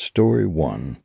Story 1.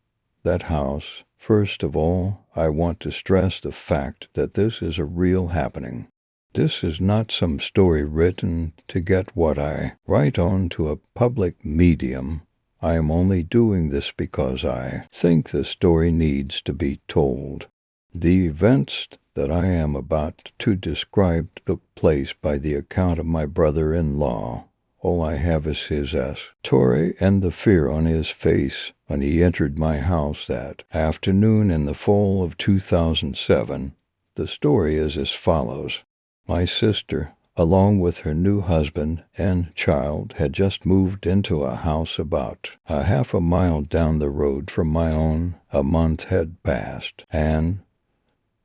That house. First of all, I want to stress the fact that this is a real happening. This is not some story written to get what I write onto a public medium. I am only doing this because I think the story needs to be told. The events that I am about to describe took place by the account of my brother-in-law. All I have is his story and the fear on his face when he entered my house that afternoon in the fall of 2007. The story is as follows. My sister, along with her new husband and child, had just moved into a house about a half a mile down the road from my own. A month had passed, and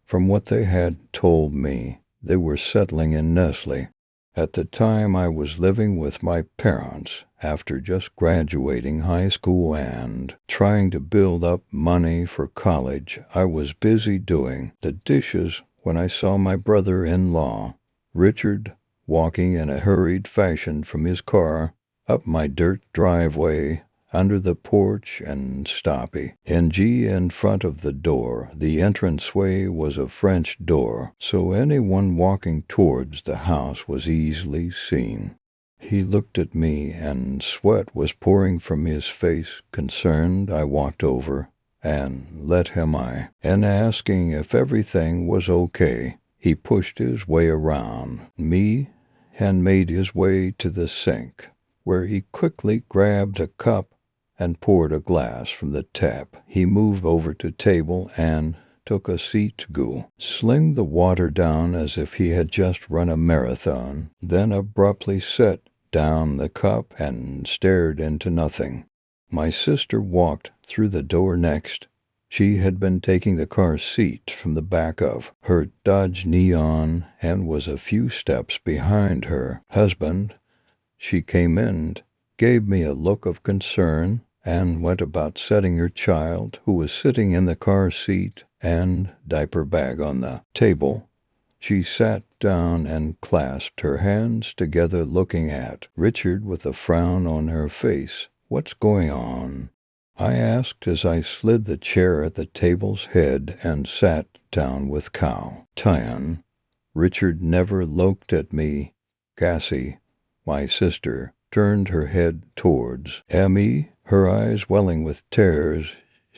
from what they had told me, they were settling in Nestle. At the time, I was living with my parents after just graduating high school and trying to build up money for college. I was busy doing the dishes when I saw my brother-in-law, Richard, walking in a hurried fashion from his car up my dirt driveway under the porch and stopping in front of the door. The entranceway was a French door, so anyone walking towards the house was easily seen. He looked at me, and sweat was pouring from his face. Concerned, I walked over and let him and asking if everything was okay. He pushed his way around me and made his way to the sink, where he quickly grabbed a cup and poured a glass from the tap. He moved over to table and took a seat to go, sling the water down as if he had just run a marathon, then abruptly set down the cup and stared into nothing. My sister walked through the door next. She had been taking the car seat from the back of her Dodge Neon and was a few steps behind her husband. She came in, gave me a look of concern, and went about setting her child, who was sitting in the car seat, and diaper bag on the table. She sat down and clasped her hands together, looking at Richard with a frown on her face. "What's going on?" I asked as I slid the chair at the table's head and sat down with Cal. Tyan. Richard never looked at me. Cassie, my sister, turned her head towards Emmy, her eyes welling with tears.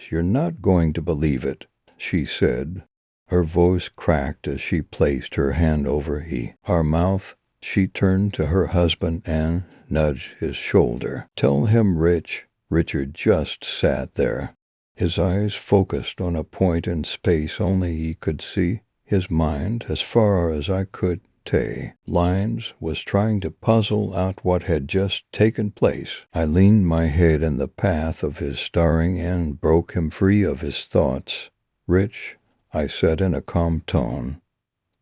"You're not going to believe it," she said. Her voice cracked as she placed her hand over our mouth. She turned to her husband and nudged his shoulder. "Tell him, Rich." Richard just sat there, his eyes focused on a point in space only he could see. His mind, as far as I could lines, was trying to puzzle out what had just taken place. I leaned my head in the path of his staring and broke him free of his thoughts. "Rich," I said in a calm tone.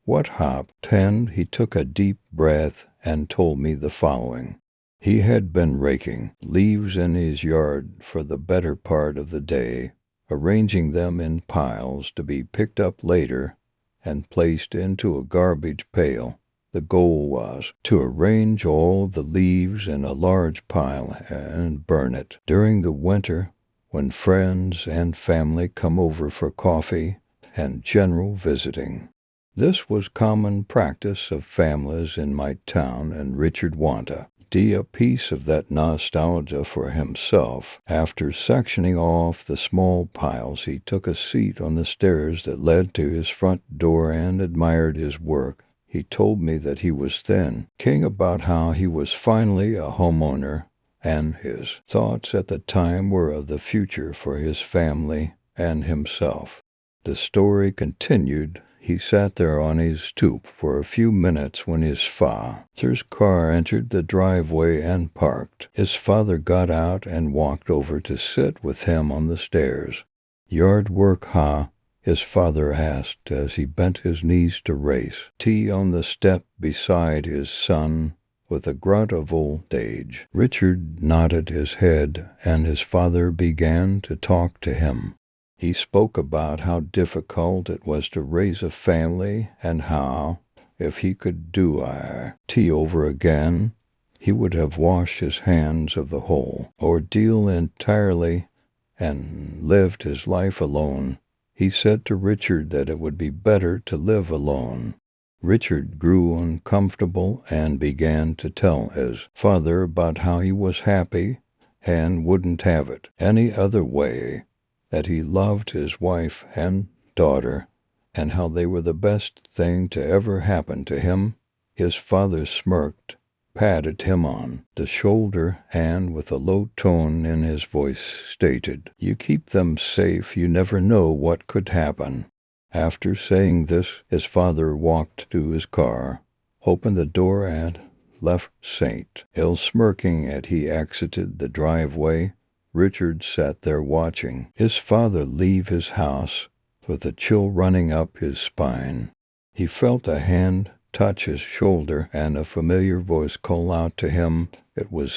"What happened?" He took a deep breath and told me the following. He had been raking leaves in his yard for the better part of the day, arranging them in piles to be picked up later and placed into a garbage pail. The goal was to arrange all the leaves in a large pile and burn it during the winter when friends and family come over for coffee and general visiting. This was common practice of families in my town, and Richard wanted a piece of that nostalgia for himself. After sectioning off the small piles, he took a seat on the stairs that led to his front door and admired his work. He told me that he was thinking about how he was finally a homeowner, and his thoughts at the time were of the future for his family and himself. The story continued. He sat there on his stoop for a few minutes when his father's car entered the driveway and parked. His father got out and walked over to sit with him on the stairs. "Yard work, huh?" his father asked as he bent his knees to raise tea on the step beside his son with a grunt of old age. Richard nodded his head, and his father began to talk to him. He spoke about how difficult it was to raise a family and how, if he could do tea over again, he would have washed his hands of the whole ordeal entirely. and lived his life alone. He said to Richard that it would be better to live alone. Richard grew uncomfortable and began to tell his father about how he was happy and wouldn't have it any other way, that he loved his wife and daughter, and how they were the best thing to ever happen to him. His father smirked, patted him on the shoulder, and with a low tone in his voice stated, "You keep them safe, you never know what could happen." After saying this, his father walked to his car, opened the door, and left St. Hill smirking as he exited the driveway. Richard sat there watching his father leave his house with a chill running up his spine. He felt a hand touch his shoulder and a familiar voice call out to him. It was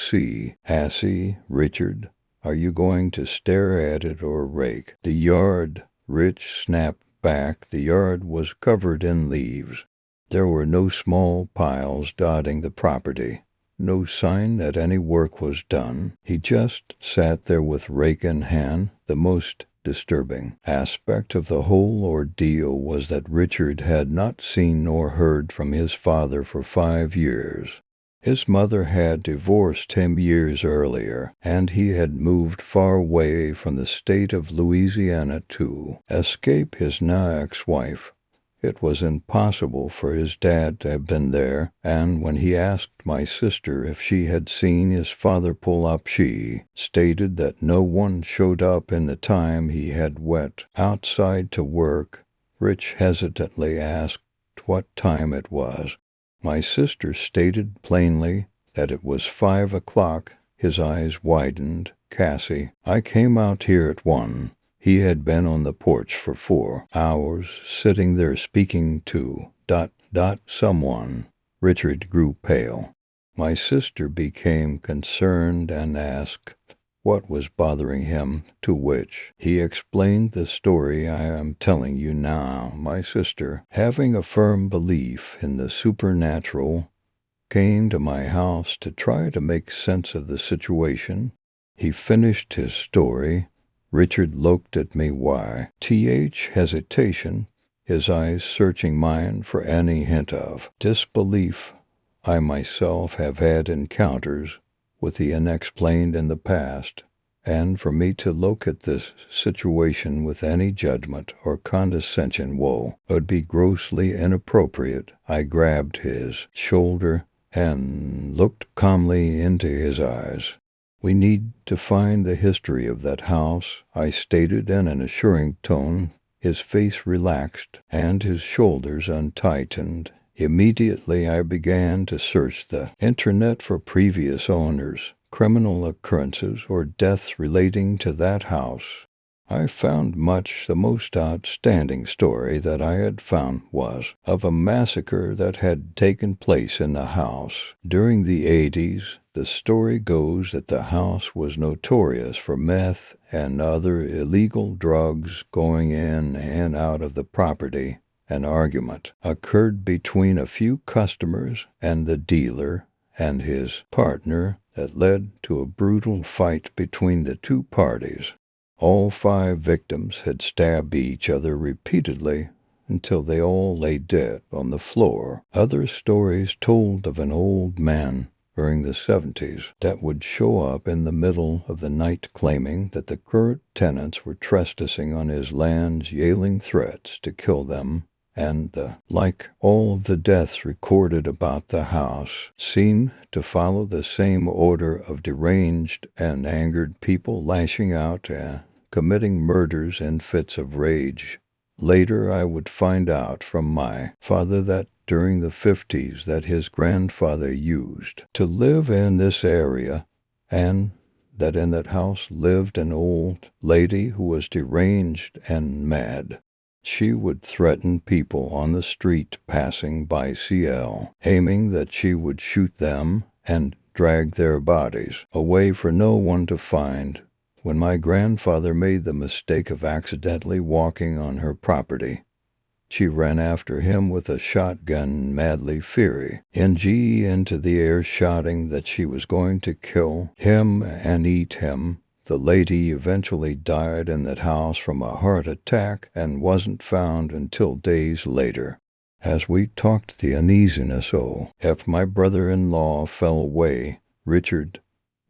"Hassie, Richard, are you going to stare at it or rake the yard?" Rich snapped back. The yard was covered in leaves. There were no small piles dotting the property, no sign that any work was done. He just sat there with rake in hand. The most disturbing aspect of the whole ordeal was that Richard had not seen nor heard from his father for 5 years. His mother had divorced him years earlier, and he had moved far away from the state of Louisiana to escape his now ex-wife. It was impossible for his dad to have been there, and when he asked my sister if she had seen his father pull up, she stated that no one showed up in the time he had went outside to work. Rich hesitantly asked what time it was. My sister stated plainly that it was 5 o'clock. His eyes widened. "Cassie, I came out here at 1. He had been on the porch for 4 hours, sitting there speaking to ... someone." Richard grew pale. My sister became concerned and asked what was bothering him, to which he explained the story I am telling you now. My sister, having a firm belief in the supernatural, came to my house to try to make sense of the situation. He finished his story. Richard looked at me hesitation, his eyes searching mine for any hint of disbelief. I myself have had encounters with the unexplained in the past, and for me to look at this situation with any judgment or condescension would be grossly inappropriate. I grabbed his shoulder and looked calmly into his eyes. "We need to find the history of that house," I stated in an assuring tone. His face relaxed and his shoulders untightened. Immediately I began to search the internet for previous owners, criminal occurrences, or deaths relating to that house. I found much. The most outstanding story that I had found was of a massacre that had taken place in the house during the 80s. The story goes that the house was notorious for meth and other illegal drugs going in and out of the property. An argument occurred between a few customers and the dealer and his partner that led to a brutal fight between the two parties. All 5 victims had stabbed each other repeatedly until they all lay dead on the floor. Other stories told of an old man during the 70s that would show up in the middle of the night claiming that the current tenants were trespassing on his lands, yelling threats to kill them, and like all of the deaths recorded about the house, seemed to follow the same order of deranged and angered people lashing out and committing murders in fits of rage. Later I would find out from my father that during the 50s that his grandfather used to live in this area, and that in that house lived an old lady who was deranged and mad. She would threaten people on the street passing by CL, aiming that she would shoot them and drag their bodies away for no one to find. When my grandfather made the mistake of accidentally walking on her property, she ran after him with a shotgun, madly fury into the air, shouting that she was going to kill him and eat him. The lady eventually died in that house from a heart attack and wasn't found until days later. As we talked the uneasiness if my brother-in-law fell away, Richard,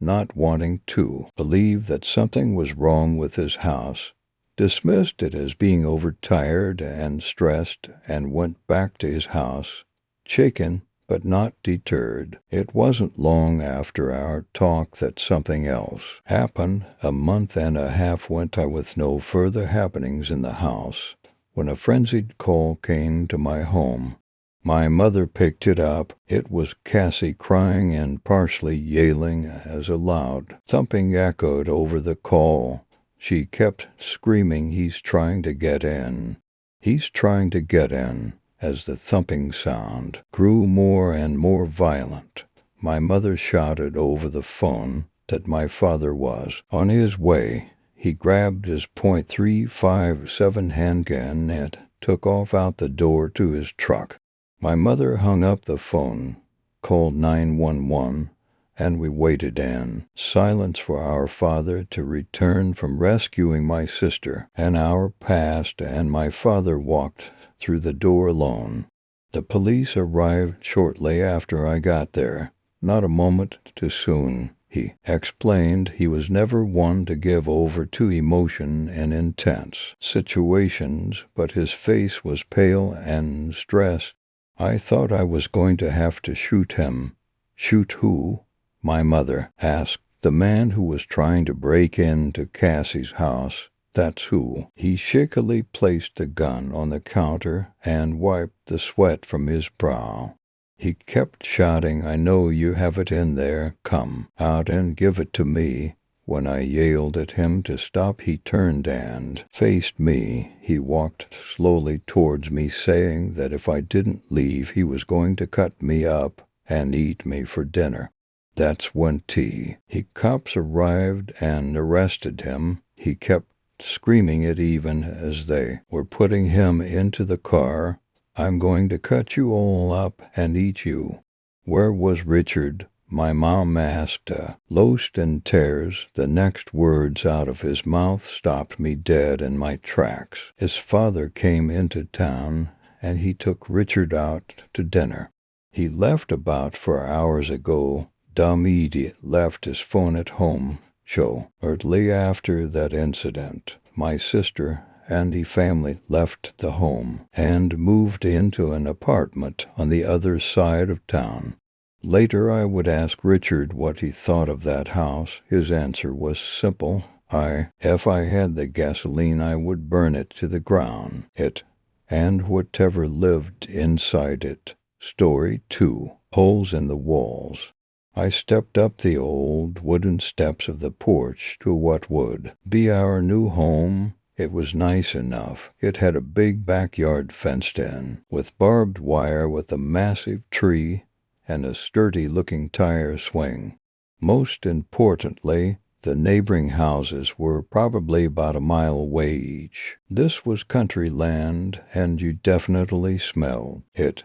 not wanting to believe that something was wrong with his house, dismissed it as being overtired and stressed and went back to his house, shaken but not deterred. It wasn't long after our talk that something else happened. A month and a half went by with no further happenings in the house when a frenzied call came to my home. My mother picked it up. It was Cassie crying and partially yelling as a loud thumping echoed over the call. She kept screaming, "He's trying to get in. He's trying to get in," as the thumping sound grew more and more violent. My mother shouted over the phone that my father was on his way. He grabbed his .357 handgun and took off out the door to his truck. My mother hung up the phone, called 911, and we waited in silence for our father to return from rescuing my sister. An hour passed, and my father walked through the door alone. The police arrived shortly after I got there. Not a moment too soon. He explained he was never one to give over to emotion in intense situations, but his face was pale and stressed. I thought I was going to have to shoot him. Shoot who? My mother asked. The man who was trying to break into Cassie's house. That's who. He shakily placed the gun on the counter and wiped the sweat from his brow. He kept shouting, "I know you have it in there. Come out and give it to me." When I yelled at him to stop, he turned and faced me. He walked slowly towards me, saying that if I didn't leave, he was going to cut me up and eat me for dinner. That's when cops arrived and arrested him. He kept screaming it even as they were putting him into the car. "I'm going to cut you all up and eat you." Where was Richard? My mom asked, lost in tears. The next words out of his mouth stopped me dead in my tracks. His father came into town, and he took Richard out to dinner. He left about 4 hours ago. Dumb idiot left his phone at home. Shortly after that incident, my sister and the family left the home and moved into an apartment on the other side of town. Later I would ask Richard what he thought of that house. His answer was simple. If I had the gasoline, I would burn it to the ground. It and whatever lived inside it. Story 2. Holes in the walls. I stepped up the old wooden steps of the porch to what would be our new home. It was nice enough. It had a big backyard fenced in, with barbed wire, with a massive tree and a sturdy-looking tire swing. Most importantly, the neighboring houses were probably about a mile away each. This was country land, and you definitely smelled it.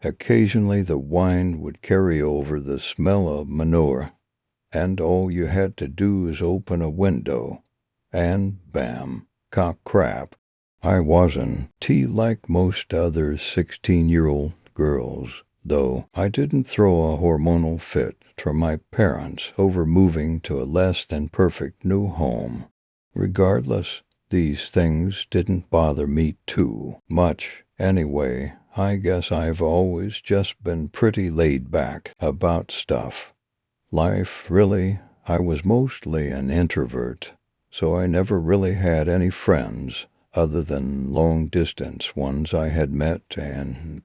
Occasionally the wine would carry over the smell of manure, and all you had to do is open a window, and bam, cock crap. I wasn't like most other 16-year-old girls, though I didn't throw a hormonal fit for my parents over moving to a less than perfect new home. Regardless, these things didn't bother me too much anyway. I guess I've always just been pretty laid back about stuff. Life, really. I was mostly an introvert, so I never really had any friends other than long-distance ones I had met and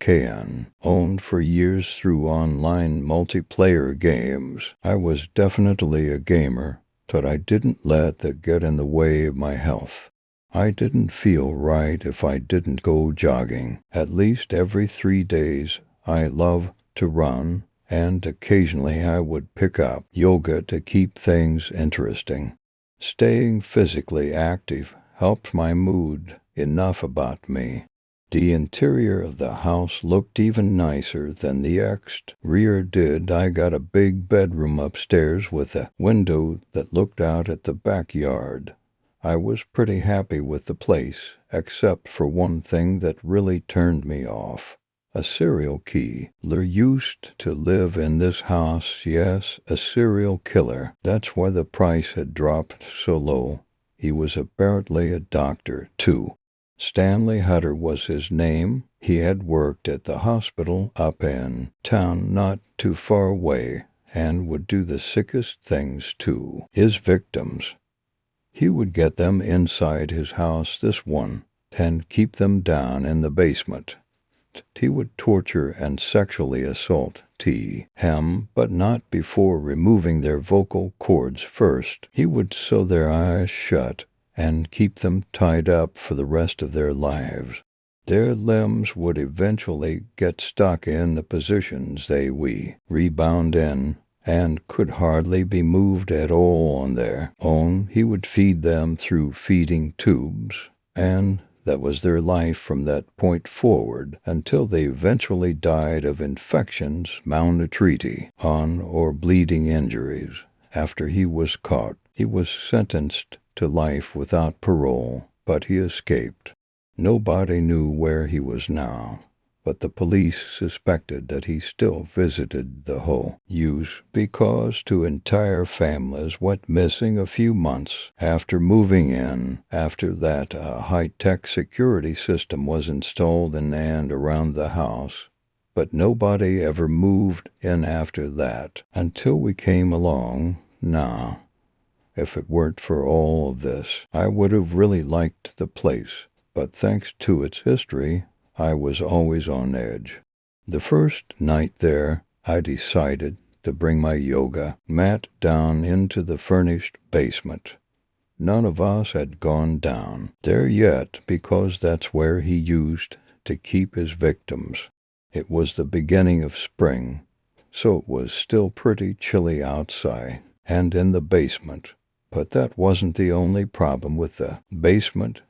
owned for years through online multiplayer games. I was definitely a gamer, but I didn't let that get in the way of my health. I didn't feel right if I didn't go jogging at least every 3 days. I love to run, and occasionally I would pick up yoga to keep things interesting. Staying physically active helped my mood. Enough about me. The interior of the house looked even nicer than the exterior did. I got a big bedroom upstairs with a window that looked out at the backyard. I was pretty happy with the place, except for one thing that really turned me off. A serial killer used to live in this house, yes, a serial killer. That's why the price had dropped so low. He was apparently a doctor, too. Stanley Hutter was his name. He had worked at the hospital up in town not too far away and would do the sickest things to his victims. He would get them inside his house, this one, and keep them down in the basement. He would torture and sexually assault him, but not before removing their vocal cords first. He would sew their eyes shut and keep them tied up for the rest of their lives. Their limbs would eventually get stuck in the positions they rebound in and could hardly be moved at all on their own. He would feed them through feeding tubes, and that was their life from that point forward until they eventually died of infections, malnutrition, or bleeding injuries. After he was caught, he was sentenced to life without parole, but he escaped. Nobody knew where he was now, but the police suspected that he still visited the house because two entire families went missing a few months after moving in. After that, a high-tech security system was installed in and around the house, but nobody ever moved in after that until we came along. Now, if it weren't for all of this, I would have really liked the place, but thanks to its history, I was always on edge. The first night there, I decided to bring my yoga mat down into the furnished basement. None of us had gone down there yet because that's where he used to keep his victims. It was the beginning of spring, so it was still pretty chilly outside and in the basement. But that wasn't the only problem with the basement.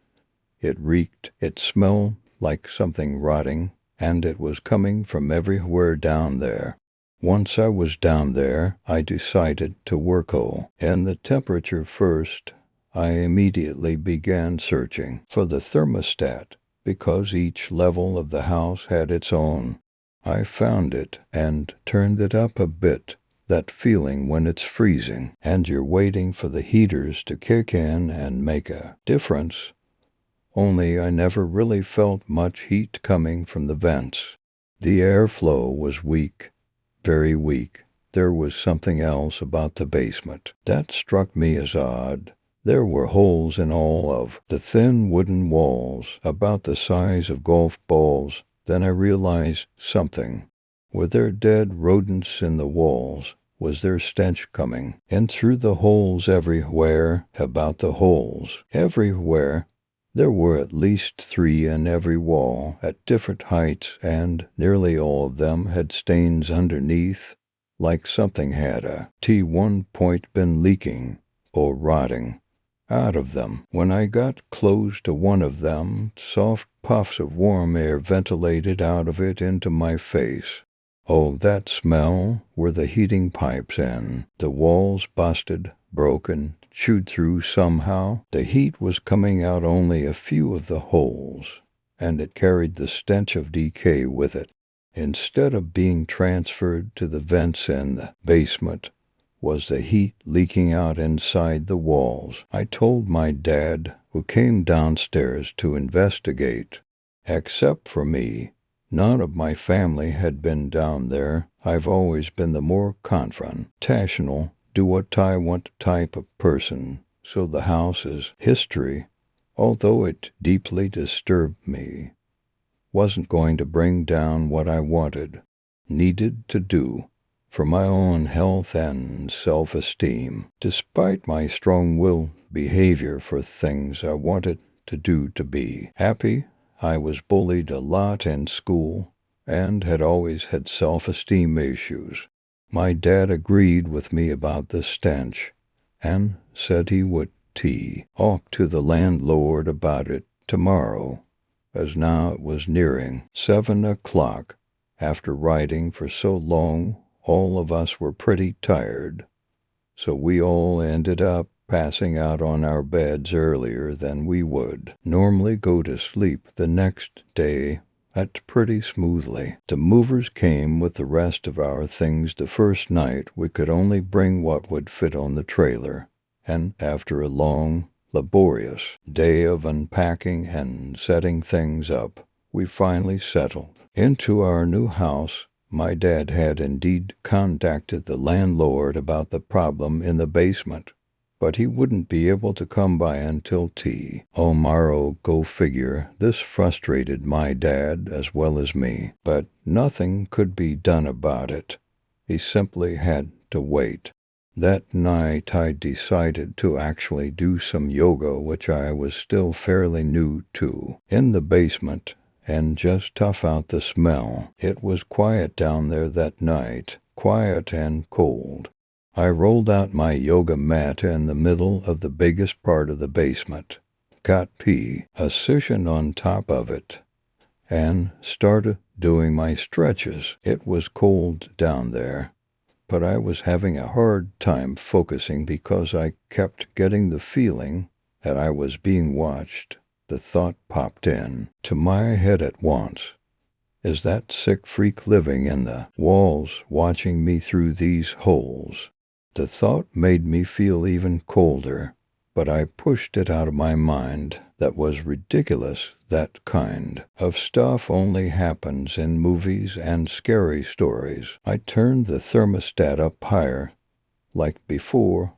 It reeked, it smelled like something rotting, and it was coming from everywhere down there. Once I was down there, I decided to work in the temperature first. I immediately began searching for the thermostat because each level of the house had its own. I found it and turned it up a bit. That feeling when it's freezing and you're waiting for the heaters to kick in and make a difference. Only I never really felt much heat coming from the vents. The airflow was weak, very weak. There was something else about the basement that struck me as odd. There were holes in all of the thin wooden walls, about the size of golf balls. Then I realized something. Were there dead rodents in the walls? Was there stench coming in through the holes everywhere? About the holes, everywhere. There were at least 3 in every wall, at different heights, and nearly all of them had stains underneath, like something had at one point been leaking or rotting out of them. When I got close to one of them, soft puffs of warm air ventilated out of it into my face. Oh, that smell! Were the heating pipes in? The walls busted, broken, chewed through somehow. The heat was coming out only a few of the holes, and it carried the stench of decay with it. Instead of being transferred to the vents in the basement, was the heat leaking out inside the walls. I told my dad, who came downstairs to investigate. Except for me, none of my family had been down there. I've always been the more confrontational, do what I want type of person, so the house's history, although it deeply disturbed me, wasn't going to bring down what I needed to do for my own health and self-esteem. Despite my strong-willed behavior for things I wanted to do to be happy, I was bullied a lot in school and had always had self-esteem issues. My dad agreed with me about the stench and said he would talk to the landlord about it tomorrow. as now it was nearing 7 o'clock. After riding for so long, all of us were pretty tired, so we all ended up passing out on our beds earlier than we would normally go to sleep the next day. Pretty smoothly. The movers came with the rest of our things the first night. We could only bring what would fit on the trailer, and after a long, laborious day of unpacking and setting things up, we finally settled into our new house. My dad had indeed contacted the landlord about the problem in the basement, but he wouldn't be able to come by until tomorrow. Go figure. This frustrated my dad as well as me, but nothing could be done about it. He simply had to wait. That night I decided to actually do some yoga, which I was still fairly new to, in the basement, and just tough out the smell. It was quiet down there that night, quiet and cold. I rolled out my yoga mat in the middle of the biggest part of the basement, got a cushion on top of it, and started doing my stretches. It was cold down there, but I was having a hard time focusing because I kept getting the feeling that I was being watched. The thought popped in to my head at once. Is that sick freak living in the walls watching me through these holes? The thought made me feel even colder, but I pushed it out of my mind. That was ridiculous. That kind of stuff only happens in movies and scary stories. I turned the thermostat up higher. Like before,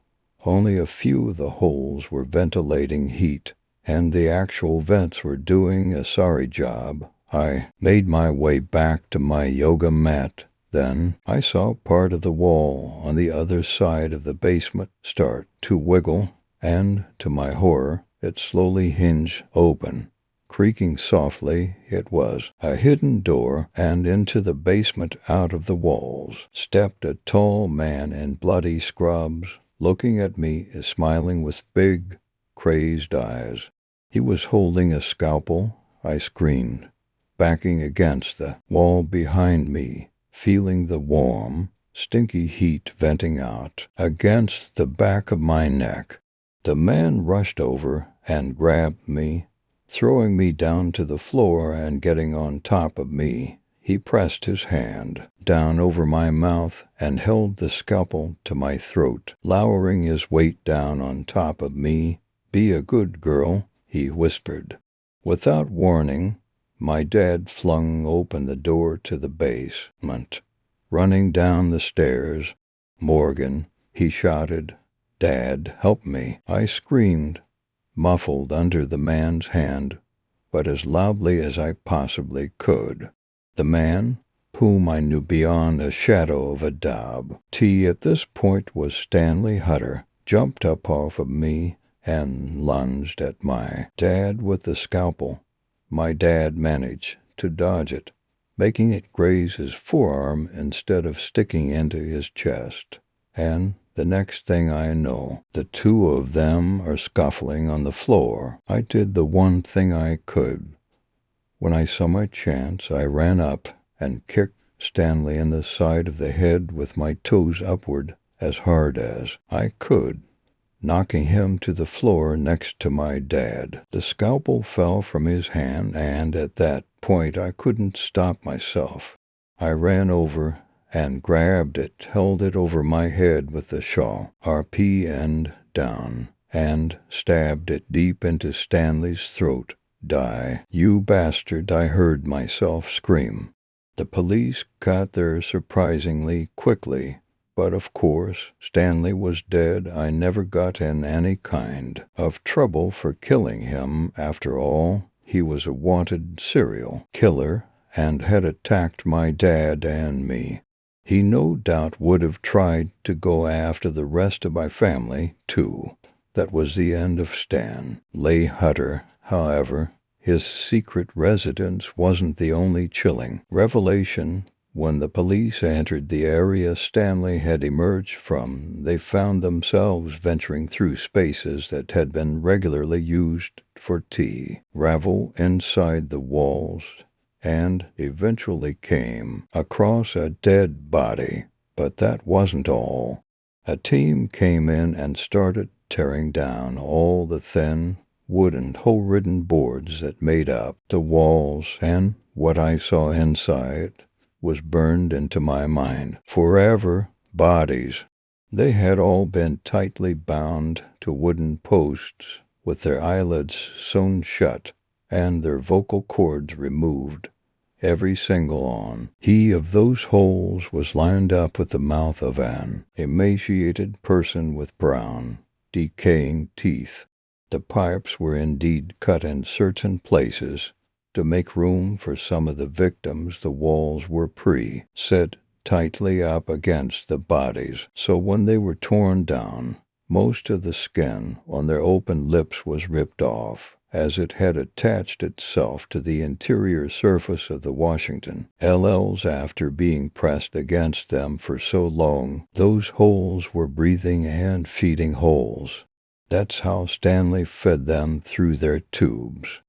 only a few of the holes were ventilating heat, and the actual vents were doing a sorry job. I made my way back to my yoga mat. Then I saw part of the wall on the other side of the basement start to wiggle, and to my horror, it slowly hinged open. Creaking softly, it was a hidden door, and into the basement out of the walls stepped a tall man in bloody scrubs, looking at me, smiling with big, crazed eyes. He was holding a scalpel. I screamed, backing against the wall behind me, feeling the warm, stinky heat venting out against the back of my neck. The man rushed over and grabbed me, throwing me down to the floor and getting on top of me. He pressed his hand down over my mouth and held the scalpel to my throat, lowering his weight down on top of me. "Be a good girl," he whispered. Without warning, my dad flung open the door to the basement. Running down the stairs, "Morgan," he shouted. "Dad, help me." I screamed, muffled under the man's hand, but as loudly as I possibly could. The man, whom I knew beyond a shadow of a doubt at this point was Stanley Hutter, jumped up off of me and lunged at my dad with the scalpel. My dad managed to dodge it, making it graze his forearm instead of sticking into his chest. And the next thing I know, the two of them are scuffling on the floor. I did the one thing I could. When I saw my chance, I ran up and kicked Stanley in the side of the head with my toes upward as hard as I could, knocking him to the floor next to my dad. The scalpel fell from his hand, and at that point I couldn't stop myself. I ran over and grabbed it, held it over my head with the shawl, end down, and stabbed it deep into Stanley's throat. "Die, you bastard," I heard myself scream. The police got there surprisingly quickly, but of course Stanley was dead. I never got in any kind of trouble for killing him. After all, he was a wanted serial killer and had attacked my dad and me. He no doubt would have tried to go after the rest of my family, too. That was the end of Stanley Hutter. However, his secret residence wasn't the only chilling revelation When the police entered the area Stanley had emerged from, they found themselves venturing through spaces that had been regularly used for tea, gravel inside the walls, and eventually came across a dead body. But that wasn't all. A team came in and started tearing down all the thin, wooden, hole-ridden boards that made up the walls, and what I saw inside was burned into my mind forever. Bodies. They had all been tightly bound to wooden posts, with their eyelids sewn shut and their vocal cords removed, every single one. He of those holes was lined up with the mouth of an emaciated person with brown, decaying teeth. The pipes were indeed cut in certain places. To make room for some of the victims, the walls were pre-set tightly up against the bodies, so when they were torn down, most of the skin on their open lips was ripped off, as it had attached itself to the interior surface of the Washington LLs after being pressed against them for so long. Those holes were breathing and feeding holes. That's how Stanley fed them through their tubes.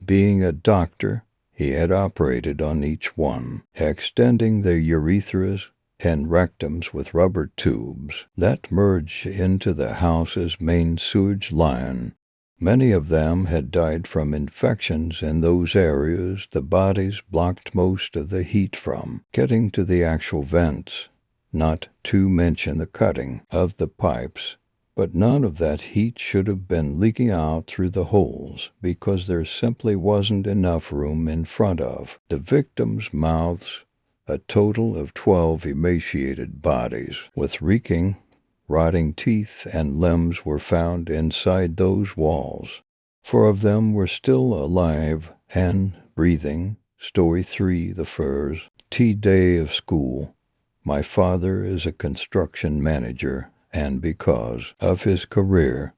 Being a doctor, he had operated on each one, extending their urethras and rectums with rubber tubes that merged into the house's main sewage line. Many of them had died from infections in those areas. The bodies blocked most of the heat from getting to the actual vents, not to mention the cutting of the pipes. But none of that heat should have been leaking out through the holes, because there simply wasn't enough room in front of the victims' mouths. A total of 12 emaciated bodies with reeking, rotting teeth and limbs were found inside those walls. 4 of them were still alive and breathing. Story 3, the first day of school. My father is a construction manager, and because of his career,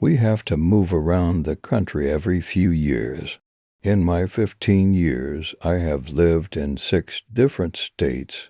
we have to move around the country every few years. In my 15 years, I have lived in 6 different states: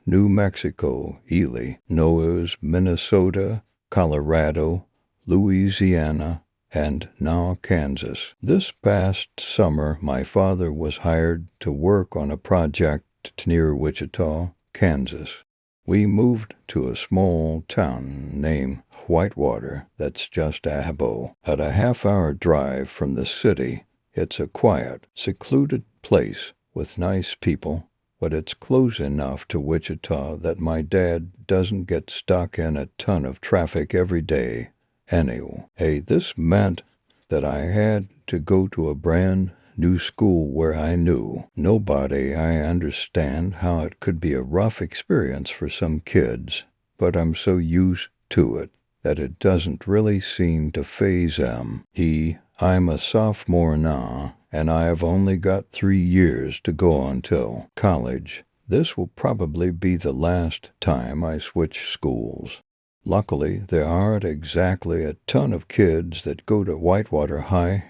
New Mexico, Illinois, Minnesota, Colorado, Louisiana, and now Kansas. This past summer, my father was hired to work on a project near Wichita, Kansas. We moved to a small town named Whitewater that's just about a half-hour drive from the city. It's a quiet, secluded place with nice people, but it's close enough to Wichita that my dad doesn't get stuck in a ton of traffic every day. Anyway, this meant that I had to go to a brand new school where I knew nobody. I understand how it could be a rough experience for some kids, but I'm so used to it that it doesn't really seem to faze them. I'm a sophomore now, and I have only got 3 years to go until college. This will probably be the last time I switch schools. Luckily, there aren't exactly a ton of kids that go to Whitewater High.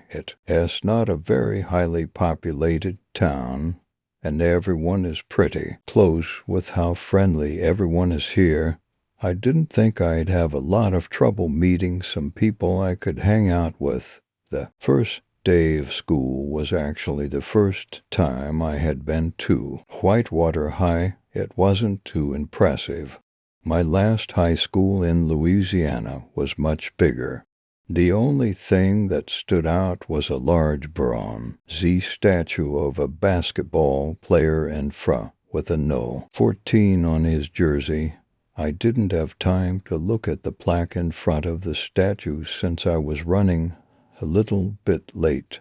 It's not a very highly populated town, and everyone is pretty close with how friendly everyone is here. I didn't think I'd have a lot of trouble meeting some people I could hang out with. The first day of school was actually the first time I had been to Whitewater High. It wasn't too impressive. My last high school in Louisiana was much bigger. The only thing that stood out was a large bronze statue of a basketball player in front with a No. 14 on his jersey. I didn't have time to look at the plaque in front of the statue since I was running a little bit late,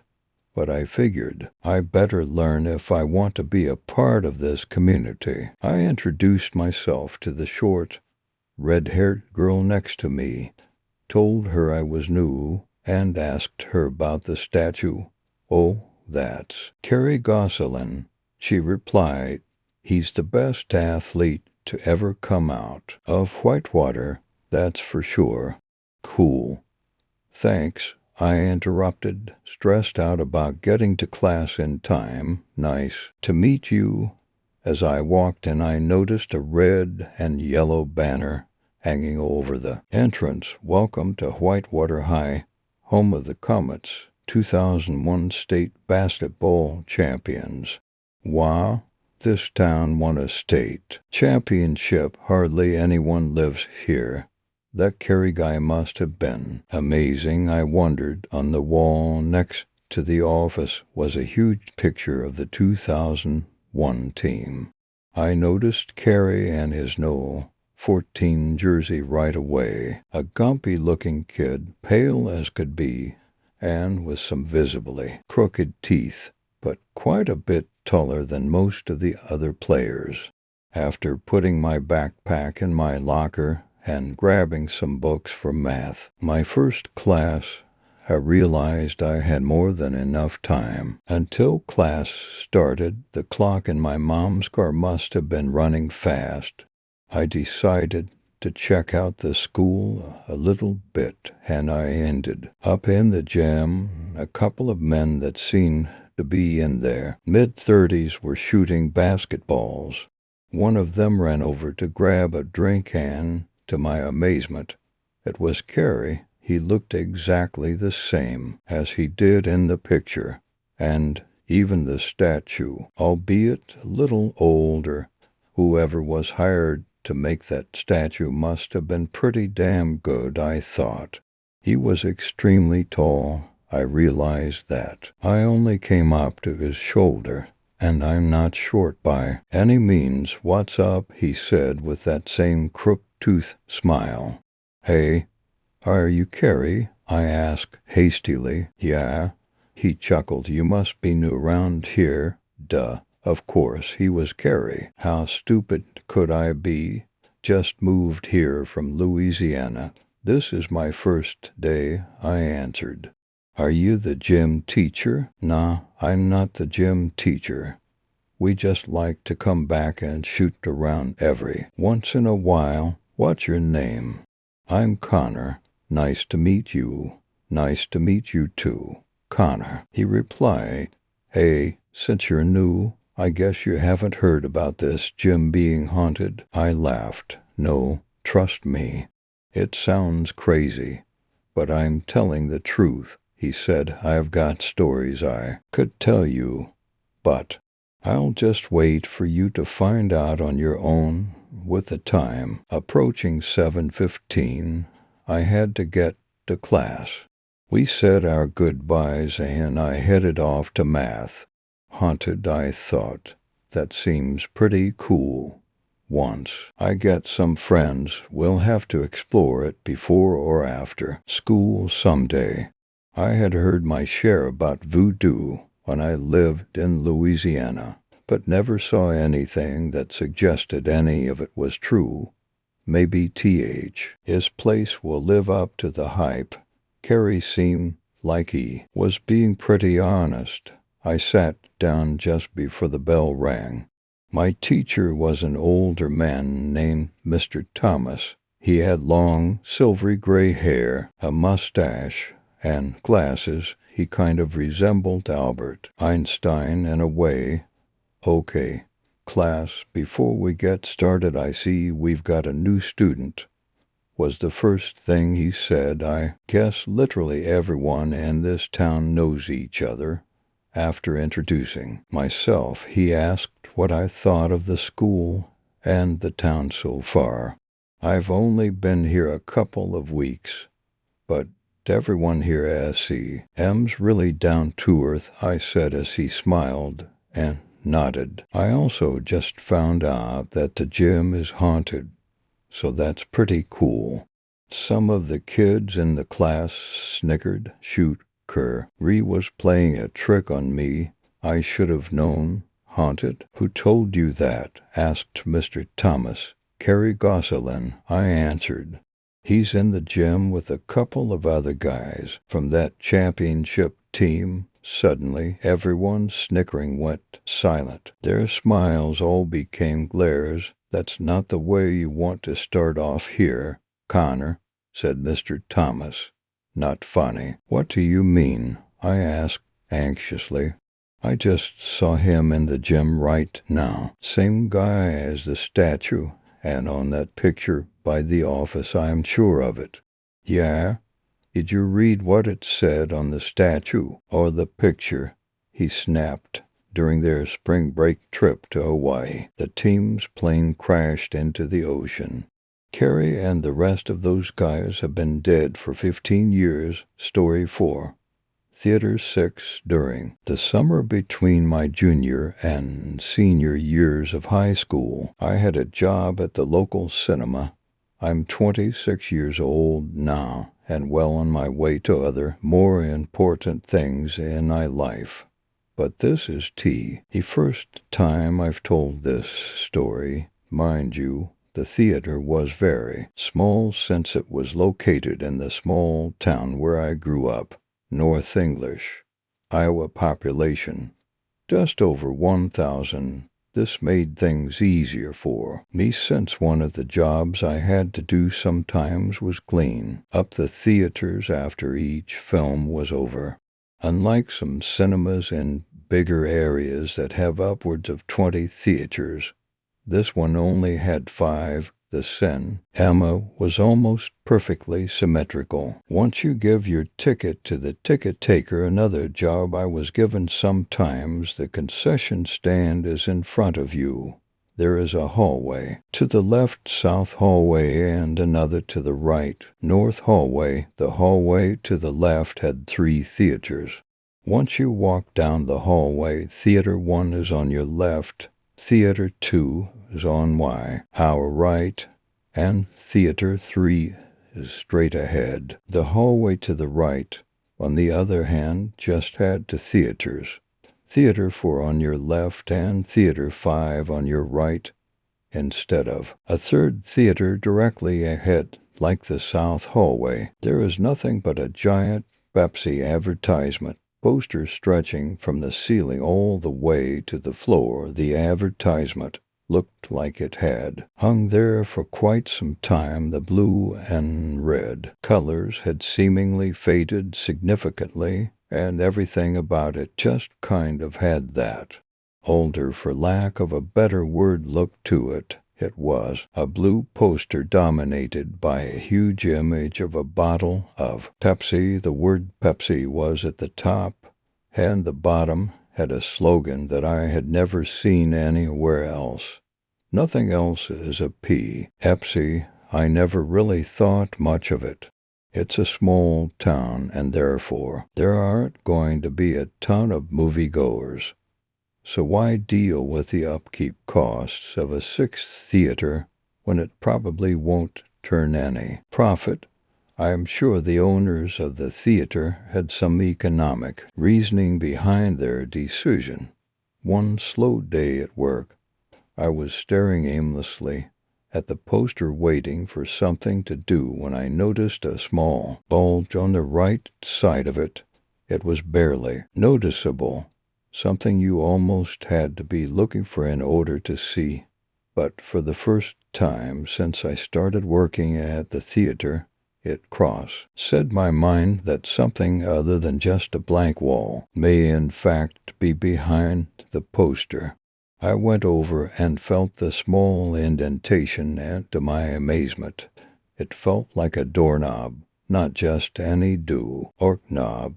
but I figured I better learn if I want to be a part of this community. I introduced myself to the short, red-haired girl next to me, told her I was new, and asked her about the statue. "Oh, that's Kerry Gosselin," she replied. "He's the best athlete to ever come out of Whitewater, that's for sure." "Cool. Thanks," I interrupted, stressed out about getting to class in time. "Nice to meet you As I walked in, I noticed a red and yellow banner hanging over the entrance. Welcome to Whitewater High, home of the Comets, 2001 state basketball champions. Wow, this town won a state championship. Hardly anyone lives here. That Kerry guy must have been amazing, I wondered. On the wall next to the office was a huge picture of the 2001 team. I noticed Kerry and his No. 14 jersey right away. A gumpy-looking kid, pale as could be, and with some visibly crooked teeth, but quite a bit taller than most of the other players. After putting my backpack in my locker and grabbing some books for math, my first class, I realized I had more than enough time. Until class started, the clock in my mom's car must have been running fast. I decided to check out the school a little bit, and I ended up in the gym. A couple of men that seemed to be in their mid-30s were shooting basketballs. One of them ran over to grab a drink, and to my amazement, it was Kerry. He looked exactly the same as he did in the picture, and even the statue, albeit a little older. Whoever was hired to make that statue must have been pretty damn good, I thought. He was extremely tall. I realized that. I only came up to his shoulder, and I'm not short by any means. What's up? He said with that same crook-tooth smile. Hey, are you Kerry? I asked hastily. Yeah. He chuckled. You must be new around here. Duh. Of course, he was Kerry. How stupid could I be? Just moved here from Louisiana. This is my first day, I answered. Are you the gym teacher? Nah, I'm not the gym teacher. We just like to come back and shoot around every once in a while. What's your name? I'm Connor. Nice to meet you. Nice to meet you too, Connor, he replied. Hey, since you're new, I guess you haven't heard about this gym being haunted. I laughed. No, trust me. It sounds crazy, but I'm telling the truth, he said. I've got stories I could tell you, but I'll just wait for you to find out on your own. With the time approaching 7:15, I had to get to class. We said our goodbyes and I headed off to math. Haunted, I thought. That seems pretty cool. Once I get some friends, we'll have to explore it before or after school someday. I had heard my share about voodoo when I lived in Louisiana, but never saw anything that suggested any of it was true. Maybe his place will live up to the hype. Kerry seemed like he was being pretty honest. I sat down just before the bell rang. My teacher was an older man named Mr. Thomas. He had long, silvery gray hair, a mustache, and glasses. He kind of resembled Albert Einstein in a way. Okay, class, before we get started, I see we've got a new student, was the first thing he said. I guess literally everyone in this town knows each other. After introducing myself, he asked what I thought of the school and the town so far. I've only been here a couple of weeks, but everyone here SCM's really down to earth, I said as he smiled and nodded. I also just found out that the gym is haunted, so that's pretty cool. Some of the kids in the class snickered. Shoot, Kerry was playing a trick on me. I should have known. Haunted? Who told you that? Asked Mr. Thomas. Kerry Gosselin, I answered. He's in the gym with a couple of other guys from that championship team. Suddenly, everyone's snickering went silent. Their smiles all became glares. That's not the way you want to start off here, Connor, said Mr. Thomas. Not funny. What do you mean? I asked anxiously. I just saw him in the gym right now. Same guy as the statue, and on that picture by the office, I'm sure of it. Yeah? Did you read what it said on the statue or the picture? He snapped. During their spring break trip to Hawaii, the team's plane crashed into the ocean. Carrie and the rest of those guys have been dead for 15 years. Story 4. Theater 6. During the summer between my junior and senior years of high school, I had a job at the local cinema. I'm 26 years old now and well on my way to other, more important things in my life. But this is the first time I've told this story. Mind you, the theater was very small since it was located in the small town where I grew up. North English, Iowa population, just over 1,000. This made things easier for me since one of the jobs I had to do sometimes was clean up the theaters after each film was over. Unlike some cinemas in bigger areas that have upwards of 20 theaters, this one only had 5. The cinema was almost perfectly symmetrical. Once you give your ticket to the ticket taker, another job I was given sometimes, the concession stand is in front of you. There is a hallway to the left, south hallway, and another to the right, north hallway. The hallway to the left had 3 theaters. Once you walk down the hallway, Theater 1 is on your left, Theater 2 is on our right, and Theater 3 is straight ahead. The hallway to the right, on the other hand, just had 2 theaters. Theater 4 on your left and Theater 5 on your right, instead of a third theater directly ahead like the south hallway. There is nothing but a giant Pepsi advertisement poster stretching from the ceiling all the way to the floor. The advertisement looked like it had hung there for quite some time. The blue and red colors had seemingly faded significantly, and everything about it just kind of had that older, for lack of a better word, look to it. It was a blue poster dominated by a huge image of a bottle of Pepsi. The word Pepsi was at the top, and the bottom had a slogan that I had never seen anywhere else. Nothing else is a P. Pepsi. I never really thought much of it. It's a small town, and therefore there aren't going to be a ton of moviegoers. So why deal with the upkeep costs of a 6th theater when it probably won't turn any profit? I am sure the owners of the theater had some economic reasoning behind their decision. One slow day at work, I was staring aimlessly at the poster waiting for something to do when I noticed a small bulge on the right side of it. It was barely noticeable, something you almost had to be looking for in order to see. But for the first time since I started working at the theater, it crossed my mind that something other than just a blank wall may in fact be behind the poster. I went over and felt the small indentation, and to my amazement, it felt like a doorknob, not just any knob.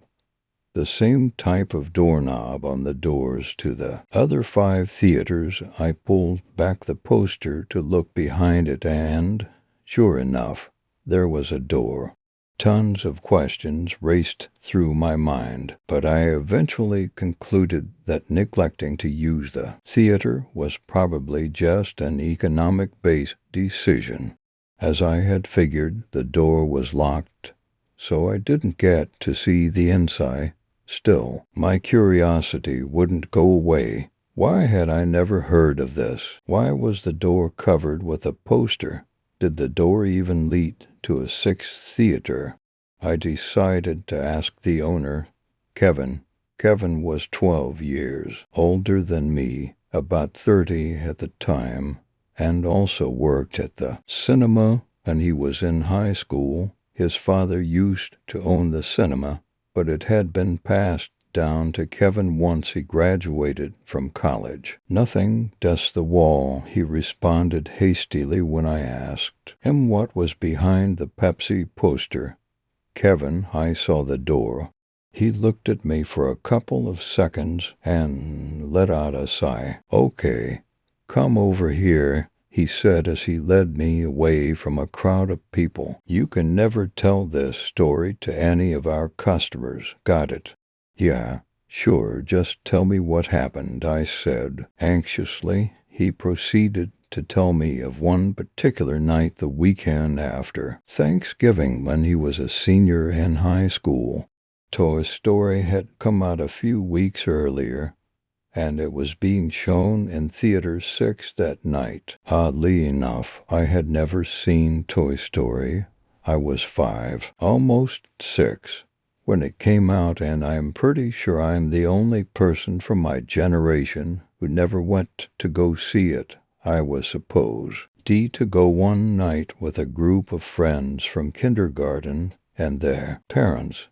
The same type of doorknob on the doors to the other 5 theaters. I pulled back the poster to look behind it, and, sure enough, there was a door. Tons of questions raced through my mind, but I eventually concluded that neglecting to use the theater was probably just an economic-based decision. As I had figured, the door was locked, so I didn't get to see the inside. Still, my curiosity wouldn't go away. Why had I never heard of this? Why was the door covered with a poster? Did the door even lead to a 6th theater? I decided to ask the owner, Kevin. Kevin was 12 years older than me, about 30 at the time, and also worked at the cinema, and he was in high school. His father used to own the cinema, but it had been passed down to Kevin once he graduated from college. Nothing, just the wall, he responded hastily when I asked him what was behind the Pepsi poster. Kevin, I saw the door. He looked at me for a couple of seconds and let out a sigh. Okay, come over here, he said as he led me away from a crowd of people. You can never tell this story to any of our customers, got it? Yeah, sure, just tell me what happened, I said anxiously. He proceeded to tell me of one particular night the weekend after Thanksgiving when he was a senior in high school. Toy Story had come out a few weeks earlier, and it was being shown in Theater 6 that night. Oddly enough, I had never seen Toy Story. I was 5, almost 6, when it came out, and I'm pretty sure I'm the only person from my generation who never went to go see it. I was supposed to go one night with a group of friends from kindergarten and their parents,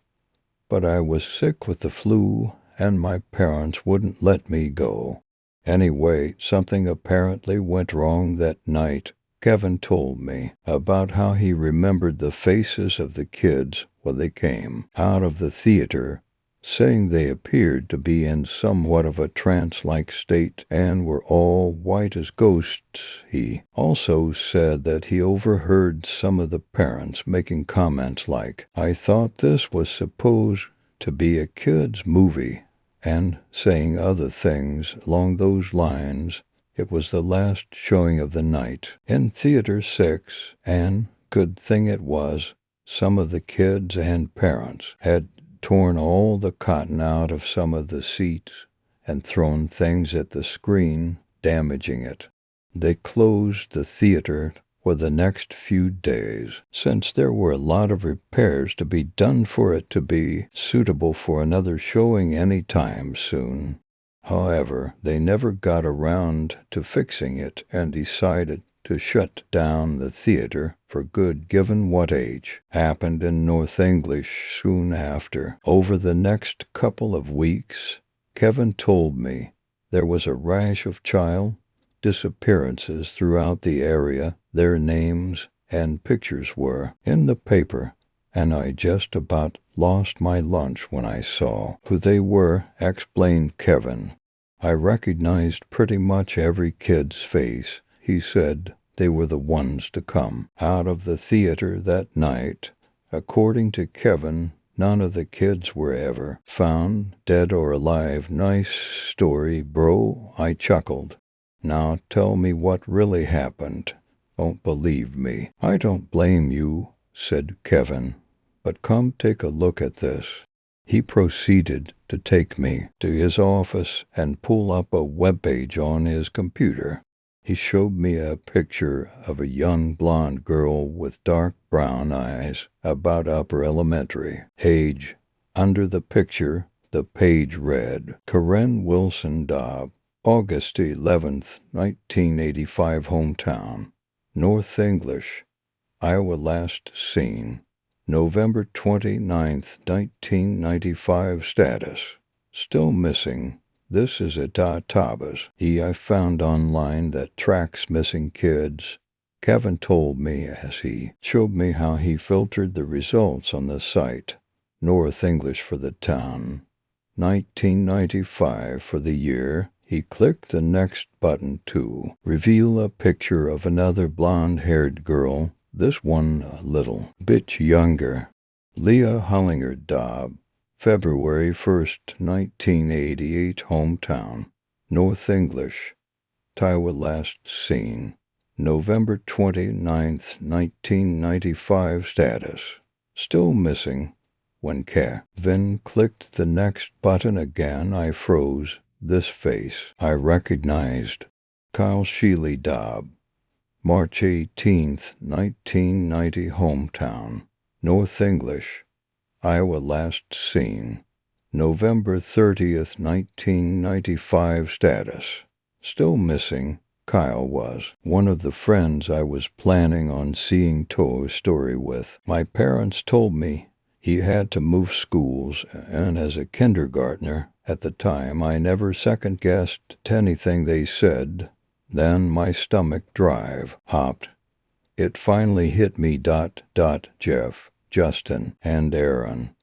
but I was sick with the flu and my parents wouldn't let me go. Anyway, something apparently went wrong that night. Kevin told me about how he remembered the faces of the kids when they came out of the theater, saying they appeared to be in somewhat of a trance-like state and were all white as ghosts. He also said that he overheard some of the parents making comments like, "I thought this was supposed to be a kid's movie," and saying other things along those lines. It was the last showing of the night in Theater 6, and good thing it was. Some of the kids and parents had torn all the cotton out of some of the seats and thrown things at the screen, damaging it. They closed the theater for the next few days, since there were a lot of repairs to be done for it to be suitable for another showing any time soon. However, they never got around to fixing it and decided to shut down the theater for good, given what age happened in North English soon after. Over the next couple of weeks, Kevin told me there was a rash of child disappearances throughout the area. Their names and pictures were in the paper, and I just about lost my lunch when I saw who they were, explained Kevin. I recognized pretty much every kid's face. He said they were the ones to come out of the theater that night. According to Kevin, none of the kids were ever found, dead or alive. Nice story, bro, I chuckled. Now tell me what really happened. Don't believe me. I don't blame you, said Kevin, but come take a look at this. He proceeded to take me to his office and pull up a web page on his computer. He showed me a picture of a young blonde girl with dark brown eyes, about upper elementary age. Under the picture, the page read, Karen Wilson Dobb, August 11th, 1985, hometown, North English, Iowa, last seen November 29th, 1995, status, still missing. This is a database I found online that tracks missing kids. Kevin told me as he showed me how he filtered the results on the site. North English for the town, 1995 for the year. He clicked the next button to reveal a picture of another blonde-haired girl, this one a little bit younger. Leah Hollinger Dobb, February 1st, 1988, hometown, North English, Iowa, last seen November 29th, 1995, status, still missing. When Kevin clicked the next button again, I froze. This face I recognized. Kyle Sheely Dobb, March 18th, 1990, hometown, North English, Iowa, last seen November 30th, 1995, status, still missing. Kyle was one of the friends I was planning on seeing Toy Story with. My parents told me He had to move schools, and as a kindergartner at the time, I never second-guessed anything they said. Then my stomach drive hopped. It finally hit me. Jeff, Justin, and Aaron,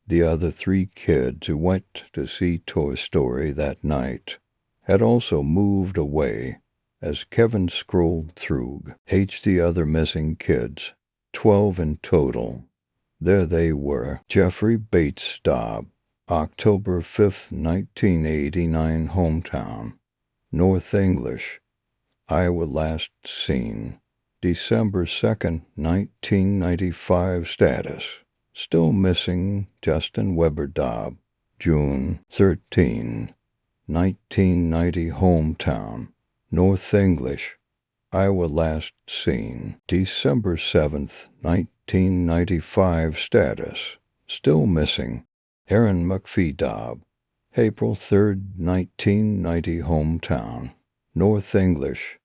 the other 3 kids who went to see Toy Story that night, had also moved away. As Kevin scrolled through the other missing kids, 12 in total. There they were. Jeffrey Bates Dobb, October 5th, 1989, hometown, North English, Iowa. Last seen December 2nd, 1995. Status: still missing Justin Weber Dobb, June 13, 1990, hometown, North English, Iowa. Last seen December 7th, 1995. Status: still missing Aaron McPhee Dobb, April 3rd, 1990, hometown, North English,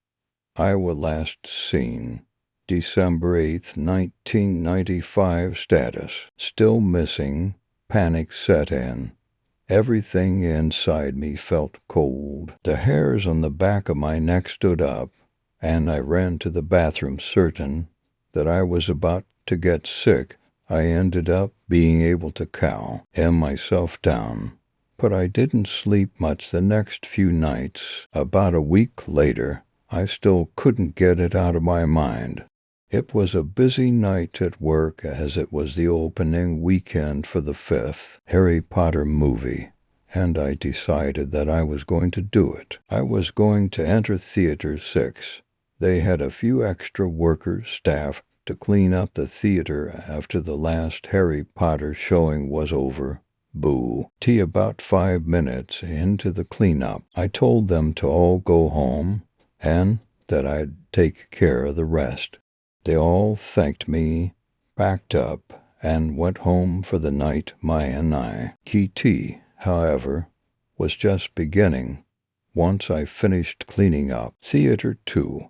Iowa. Last seen December 8th, 1995. Status: still missing. Panic set in. Everything inside me felt cold. The hairs on the back of my neck stood up, and I ran to the bathroom certain that I was about to get sick. I ended up being able to calm myself down, but I didn't sleep much the next few nights. About a week later, I still couldn't get it out of my mind. It was a busy night at work, as it was the opening weekend for the 5th Harry Potter movie, and I decided that I was going to do it. I was going to enter Theater 6. They had a few extra workers, staff, to clean up the theater after the last Harry Potter showing was over. Boo. About 5 minutes into the cleanup, I told them to all go home and that I'd take care of the rest. They all thanked me, packed up, and went home for the night. Maya and I. Tea, however, was just beginning once I finished cleaning up. Theater 2,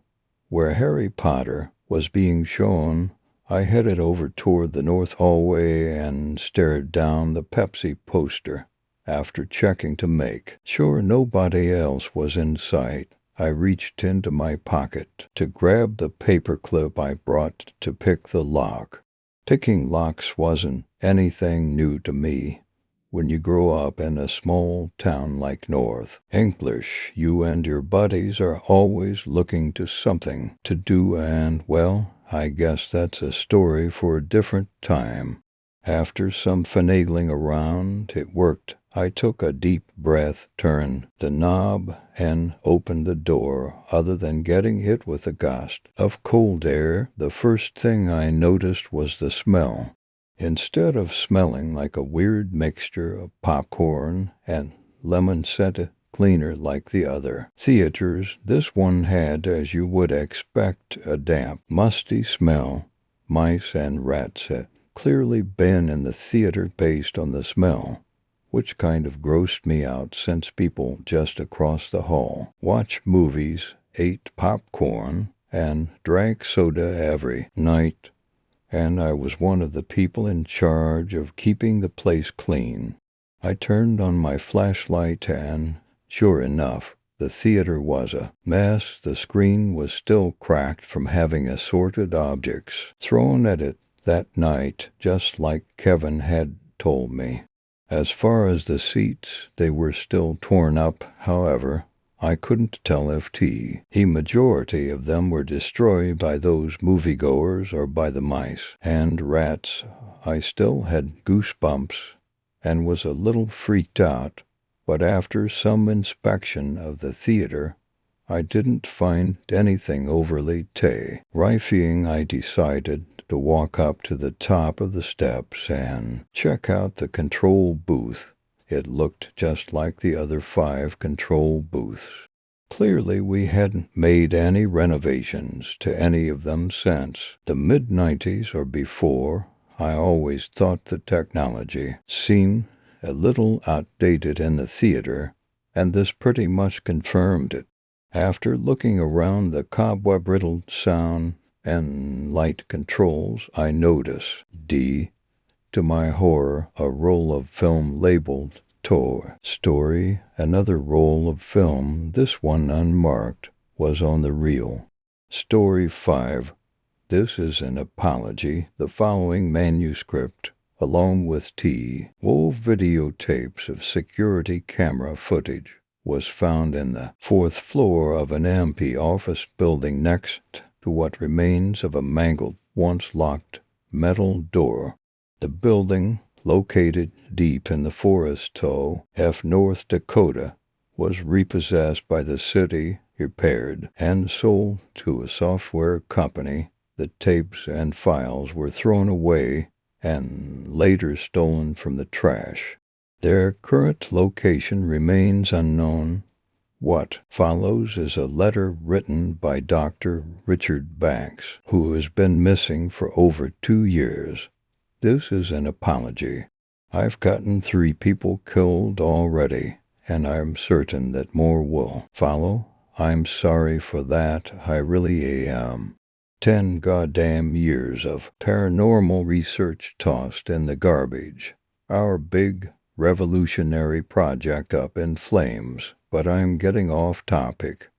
where Harry Potter was being shown, I headed over toward the north hallway and stared down the Pepsi poster. After checking to make sure nobody else was in sight, I reached into my pocket to grab the paperclip I brought to pick the lock. Picking locks wasn't anything new to me. When you grow up in a small town like North English, you and your buddies are always looking to something to do, and, well, I guess that's a story for a different time. After some finagling around, it worked. I took a deep breath, turned the knob, and opened the door. Other than getting hit with a gust of cold air, the first thing I noticed was the smell. Instead of smelling like a weird mixture of popcorn and lemon-scented cleaner like the other theaters, this one had, as you would expect, a damp, musty smell. Mice and rats had clearly been in the theater based on the smell, which kind of grossed me out since people just across the hall watched movies, ate popcorn, and drank soda every night, and I was one of the people in charge of keeping the place clean. I turned on my flashlight and, sure enough, the theater was a mess. The screen was still cracked from having assorted objects thrown at it that night, just like Kevin had told me. As far as the seats, they were still torn up. However, I couldn't tell if the majority of them were destroyed by those moviegoers or by the mice and rats. I still had goosebumps and was a little freaked out, but after some inspection of the theater, I didn't find anything overly terrifying. I decided to walk up to the top of the steps and check out the control booth. It looked just like the other 5 control booths. Clearly, we hadn't made any renovations to any of them since the mid-90s or before. I always thought the technology seemed a little outdated in the theater, and this pretty much confirmed it. After looking around the cobweb-riddled sound and light controls, I noticed 2 to my horror, a roll of film labeled Toy Story, another roll of film, this one unmarked, was on the reel. Story 5. This is an apology. The following manuscript, along with wove videotapes of security camera footage, was found in the 4th floor of an MP office building next to what remains of a mangled, once locked, metal door. The building, located deep in the forest of North Dakota, was repossessed by the city, repaired, and sold to a software company. The tapes and files were thrown away and later stolen from the trash. Their current location remains unknown. What follows is a letter written by Dr. Richard Banks, who has been missing for over 2 years. This is an apology. I've gotten 3 people killed already, and I'm certain that more will follow. I'm sorry for that, I really am. 10 goddamn years of paranormal research tossed in the garbage. Our big revolutionary project up in flames, but I'm getting off topic.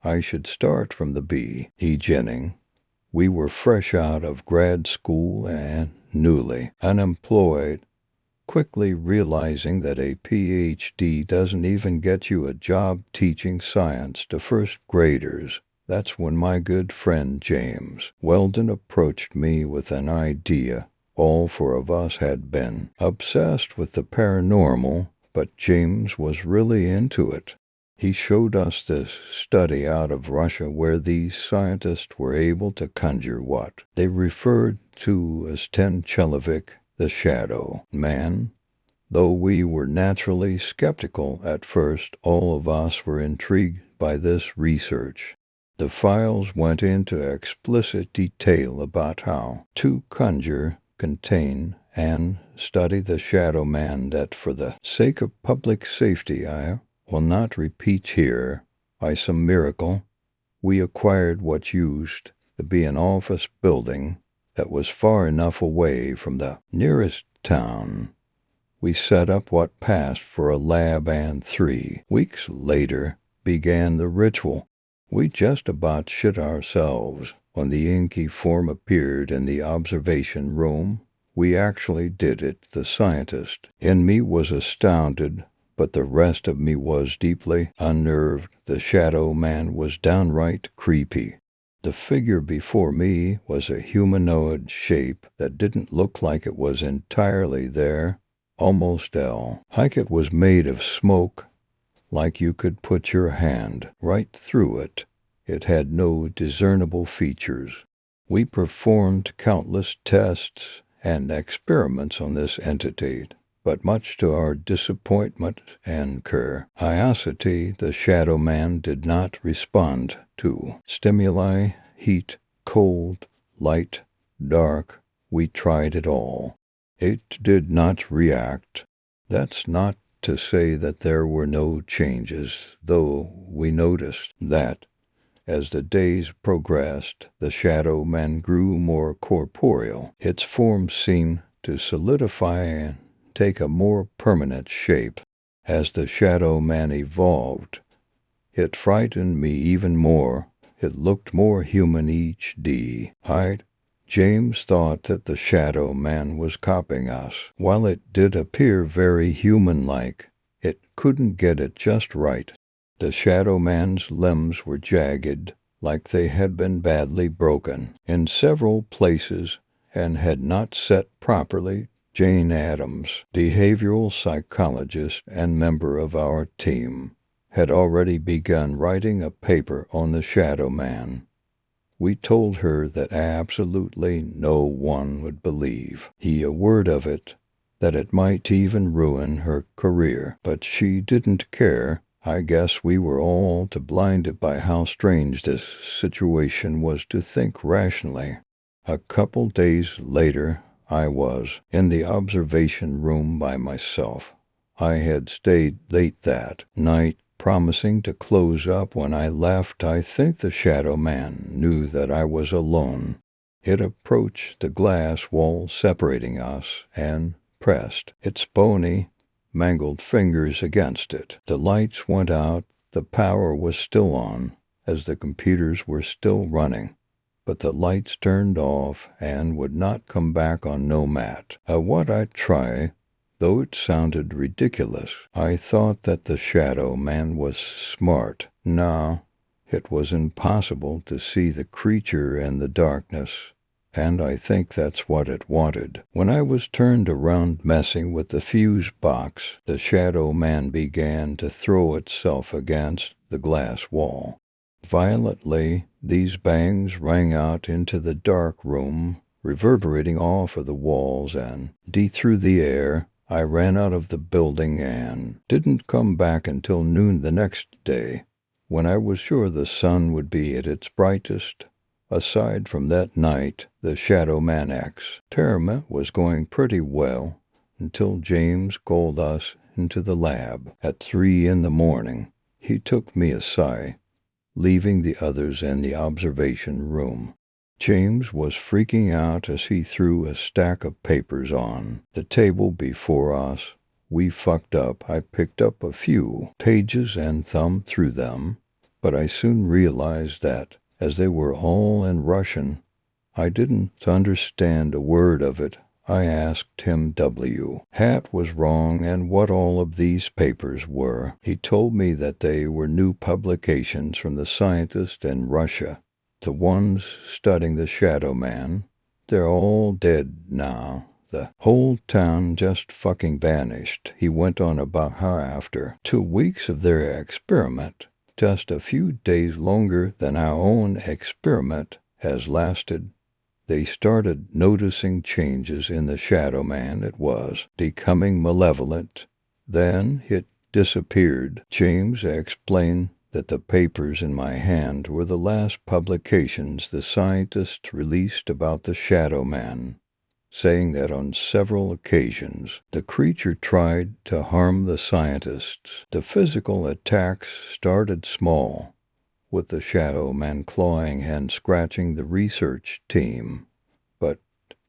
I should start from the beginning. We were fresh out of grad school and newly unemployed, quickly realizing that a PhD doesn't even get you a job teaching science to first graders. That's when my good friend James Weldon approached me with an idea. All 4 of us had been obsessed with the paranormal, but James was really into it. He showed us this study out of Russia where these scientists were able to conjure what they referred to as Tenchelovic, the shadow man. Though we were naturally skeptical at first, all of us were intrigued by this research. The files went into explicit detail about how to conjure, contain, and study the shadow man that for the sake of public safety I will not repeat here. By some miracle, we acquired what used to be an office building that was far enough away from the nearest town. We set up what passed for a lab, and 3 weeks later began the ritual. We just about shit ourselves when the inky form appeared in the observation room. We actually did it. The scientist in me was astounded, but the rest of me was deeply unnerved. The shadow man was downright creepy. The figure before me was a humanoid shape that didn't look like it was entirely there, almost like it was made of smoke, like you could put your hand right through it. It had no discernible features. We performed countless tests and experiments on this entity, but much to our disappointment and curiosity, the shadow man did not respond to stimuli, heat, cold, light, dark. We tried it all. It did not react. That's not to say that there were no changes, though we noticed that, as the days progressed, the shadow man grew more corporeal. Its form seemed to solidify and take a more permanent shape. As the shadow man evolved, it frightened me even more. It looked more human each day. James thought that the shadow man was copying us. While it did appear very human-like, it couldn't get it just right. The shadow man's limbs were jagged, like they had been badly broken in several places and had not set properly. Jane Addams, behavioral psychologist and member of our team, had already begun writing a paper on the shadow man. We told her that absolutely no one would believe a word of it, that it might even ruin her career, but she didn't care. I guess we were all too blinded by how strange this situation was to think rationally. A couple days later, I was in the observation room by myself. I had stayed late that night, promising to close up when I left. I think the shadow man knew that I was alone. It approached the glass wall separating us and pressed its bony, mangled fingers against it. The lights went out. The power was still on, as the computers were still running, but the lights turned off and would not come back on no mat. What I'd try, though it sounded ridiculous. I thought that the shadow man was smart. No, it was impossible to see the creature in the darkness, and I think that's what it wanted. When I was turned around messing with the fuse box, the shadow man began to throw itself against the glass wall. Violently, these bangs rang out into the dark room, reverberating off of the walls and through the air. I ran out of the building and didn't come back until noon the next day, when I was sure the sun would be at its brightest. Aside from that night, the Shadow Man experiment was going pretty well until James called us into the lab at 3 in the morning. He took me aside, leaving the others in the observation room. James was freaking out as he threw a stack of papers on the table before us. We fucked up. I picked up a few pages and thumbed through them, but I soon realized that, as they were all in Russian, I didn't understand a word of it. I asked him Hat was wrong and what all of these papers were. He told me that they were new publications from the scientists in Russia, the ones studying the Shadow Man. They're all dead now. The whole town just fucking vanished. He went on about how after 2 weeks of their experiment, just a few days longer than our own experiment has lasted, they started noticing changes in the Shadow Man. It was becoming malevolent. Then it disappeared. James explained that the papers in my hand were the last publications the scientists released about the Shadow Man, saying that on several occasions the creature tried to harm the scientists. The physical attacks started small, with the Shadow Man clawing and scratching the research team, but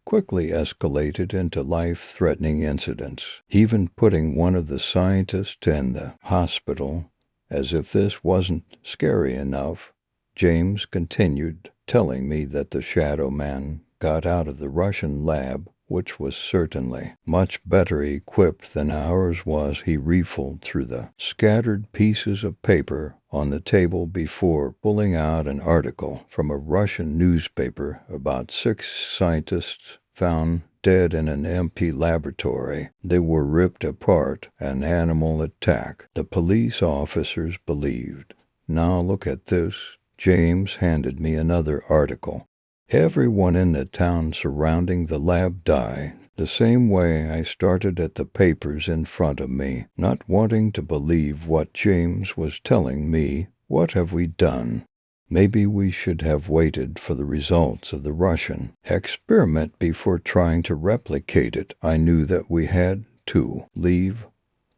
quickly escalated into life-threatening incidents, even putting one of the scientists in the hospital. As if this wasn't scary enough, James continued, telling me that the Shadow Man got out of the Russian lab, which was certainly much better equipped than ours was. He riffled through the scattered pieces of paper on the table before pulling out an article from a Russian newspaper about 6 scientists found dead in an empty laboratory. They were ripped apart, an animal attack, the police officers believed. Now look at this. James handed me another article. Everyone in the town surrounding the lab died, the same way I started at the papers in front of me, not wanting to believe what James was telling me. What have we done? Maybe we should have waited for the results of the Russian experiment before trying to replicate it. I knew that we had to leave.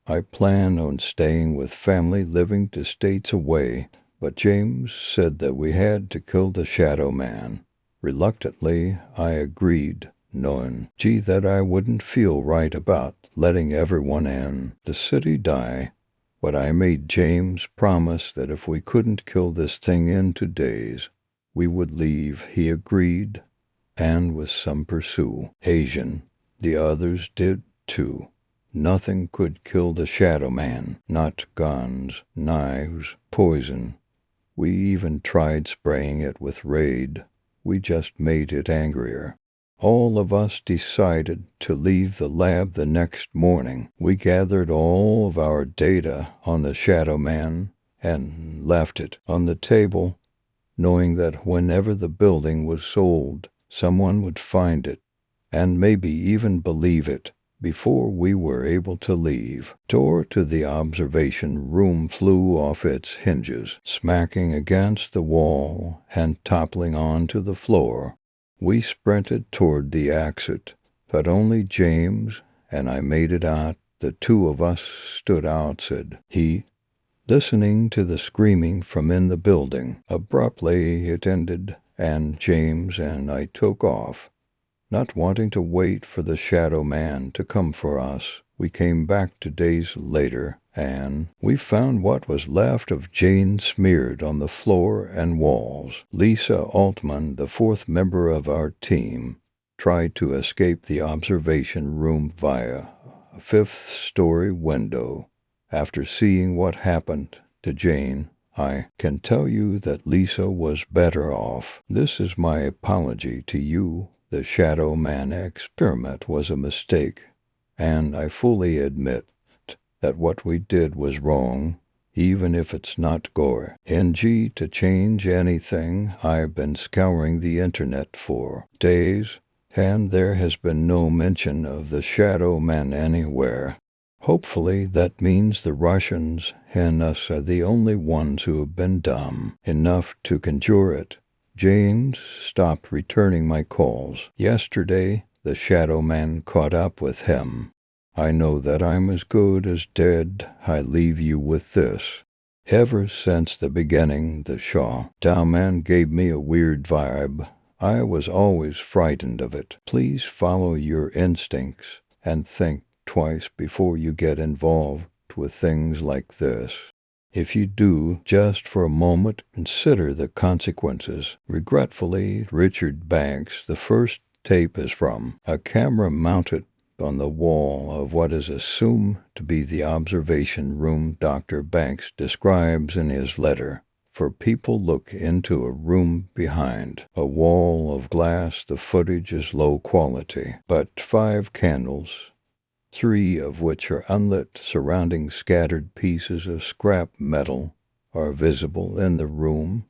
I planned on staying with family living to states away, but James said that we had to kill the Shadow Man. Reluctantly, I agreed, knowing, that I wouldn't feel right about letting everyone in the city die. But I made James promise that if we couldn't kill this thing in 2 days, we would leave. He agreed, and with some persuasion, the others did too. Nothing could kill the Shadow Man, not guns, knives, poison. We even tried spraying it with Raid. We just made it angrier. All of us decided to leave the lab the next morning. We gathered all of our data on the Shadow Man and left it on the table, knowing that whenever the building was sold, someone would find it and maybe even believe it. Before we were able to leave, door to the observation room flew off its hinges, smacking against the wall and toppling onto the floor. We sprinted toward the exit, but only James and I made it out. The 2 of us stood outside. He listening to the screaming from in the building. Abruptly it ended, and James and I took off, not wanting to wait for the shadow man to come for us. We came back 2 days later, and we found what was left of Jane smeared on the floor and walls. Lisa Altman, the fourth member of our team, tried to escape the observation room via a fifth-story window. After seeing what happened to Jane, I can tell you that Lisa was better off. This is my apology to you. The Shadow Man experiment was a mistake, and I fully admit that what we did was wrong, even if it's not gore. NG, to change anything, I've been scouring the internet for days, and there has been no mention of the Shadow Man anywhere. Hopefully that means the Russians and us are the only ones who have been dumb enough to conjure it. James stopped returning my calls. Yesterday, the Shadow Man caught up with him. I know that I'm as good as dead. I leave you with this. Ever since the beginning, the Shadow Man gave me a weird vibe. I was always frightened of it. Please follow your instincts and think twice before you get involved with things like this. If you do, just for a moment, consider the consequences. Regretfully, Richard Banks. The first tape is from a camera mounted on the wall of what is assumed to be the observation room Dr. Banks describes in his letter. For people look into a room behind a wall of glass. The footage is low quality, but 5 candles, 3 of which are unlit, surrounding scattered pieces of scrap metal, are visible in the room.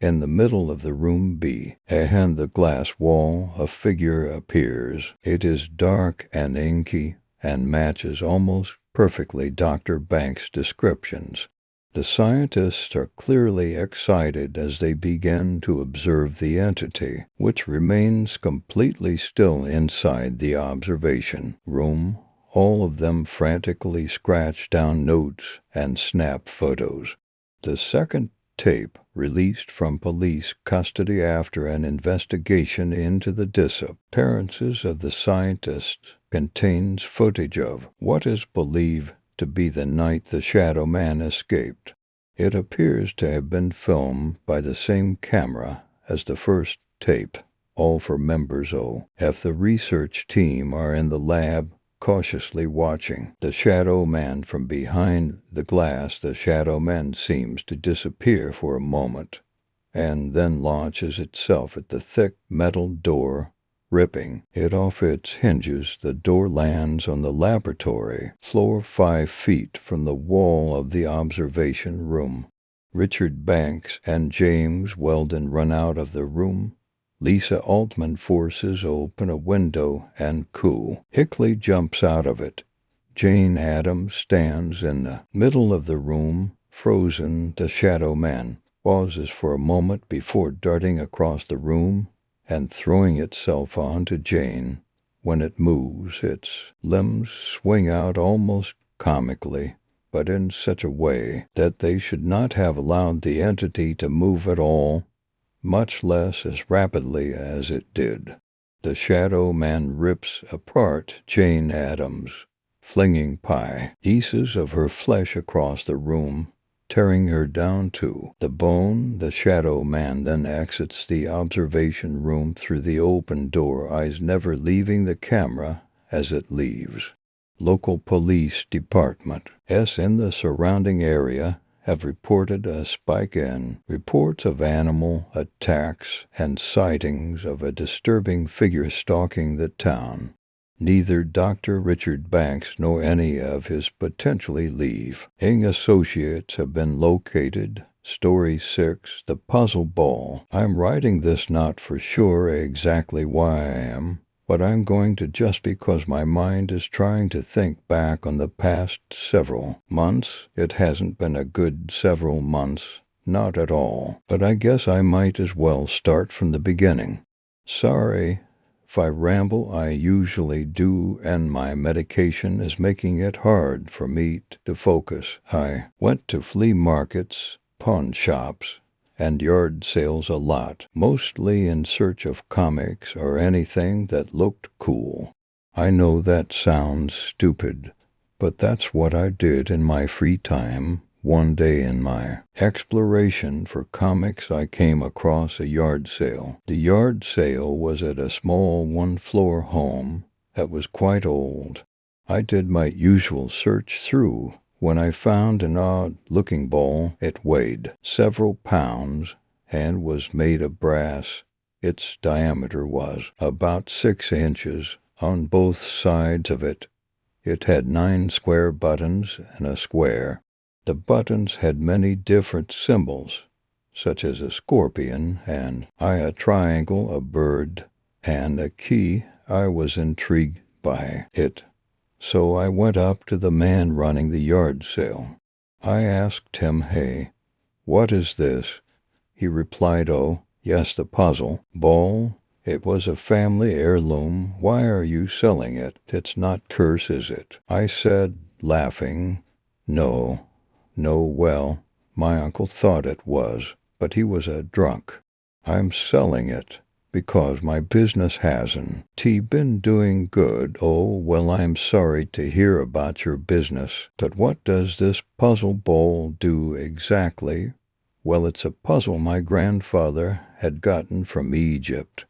In the middle of the room behind the glass wall, a figure appears. It is dark and inky and matches almost perfectly Dr. Banks' descriptions. The scientists are clearly excited as they begin to observe the entity, which remains completely still inside the observation room. All of them frantically scratch down notes and snap photos. The second tape, released from police custody after an investigation into the disappearances of the scientists, contains footage of what is believed to be the night the Shadow Man escaped. It appears to have been filmed by the same camera as the first tape. All for members of the research team are in the lab, cautiously watching the Shadow Man from behind the glass. The Shadow Man seems to disappear for a moment, and then launches itself at the thick metal door, ripping it off its hinges. The door lands on the laboratory floor 5 feet from the wall of the observation room. Richard Banks and James Weldon run out of the room. Lisa Altman forces open a window and quickly jumps out of it. Jane Addams stands in the middle of the room, frozen. The Shadow Man pauses for a moment before darting across the room and throwing itself onto Jane. When it moves, its limbs swing out almost comically, but in such a way that they should not have allowed the entity to move at all, much less as rapidly as it did. The Shadow Man rips apart Jane Addams, flinging pieces of her flesh across the room, tearing her down to the bone. The Shadow Man then exits the observation room through the open door, eyes never leaving the camera as it leaves. Local police departments in the surrounding area have reported a spike in reports of animal attacks and sightings of a disturbing figure stalking the town. Neither Dr. Richard Banks nor any of his potentially leaving associates have been located. Story 6, The Puzzle Ball. I'm writing this not for sure exactly why I am, but I'm going to, just because my mind is trying to think back on the past several months. It hasn't been a good several months, not at all, but I guess I might as well start from the beginning. Sorry If I ramble, I usually do, and my medication is making it hard for me to focus. I went to flea markets, pawn shops, and yard sales a lot, mostly in search of comics or anything that looked cool. I know that sounds stupid, but that's what I did in my free time. One day in my exploration for comics, I came across a yard sale. The yard sale was at a small one-floor home that was quite old. I did my usual search through when I found an odd-looking ball. It weighed several pounds and was made of brass. Its diameter was about 6 inches on both sides of it. It had 9 square buttons and a square. The buttons had many different symbols, such as a scorpion, and a triangle, a bird, and a key. I was intrigued by it, so I went up to the man running the yard sale. I asked him, "Hey, what is this?" He replied, "Oh, yes, the puzzle ball. It was a family heirloom. Why are you selling it? It's not curse, is it?" I said, laughing, "No. No, well, my uncle thought it was, but he was a drunk. I'm selling it because my business hasn't been doing good." "Oh, well, I'm sorry to hear about your business, but what does this puzzle ball do exactly?" "Well, it's a puzzle my grandfather had gotten from Egypt.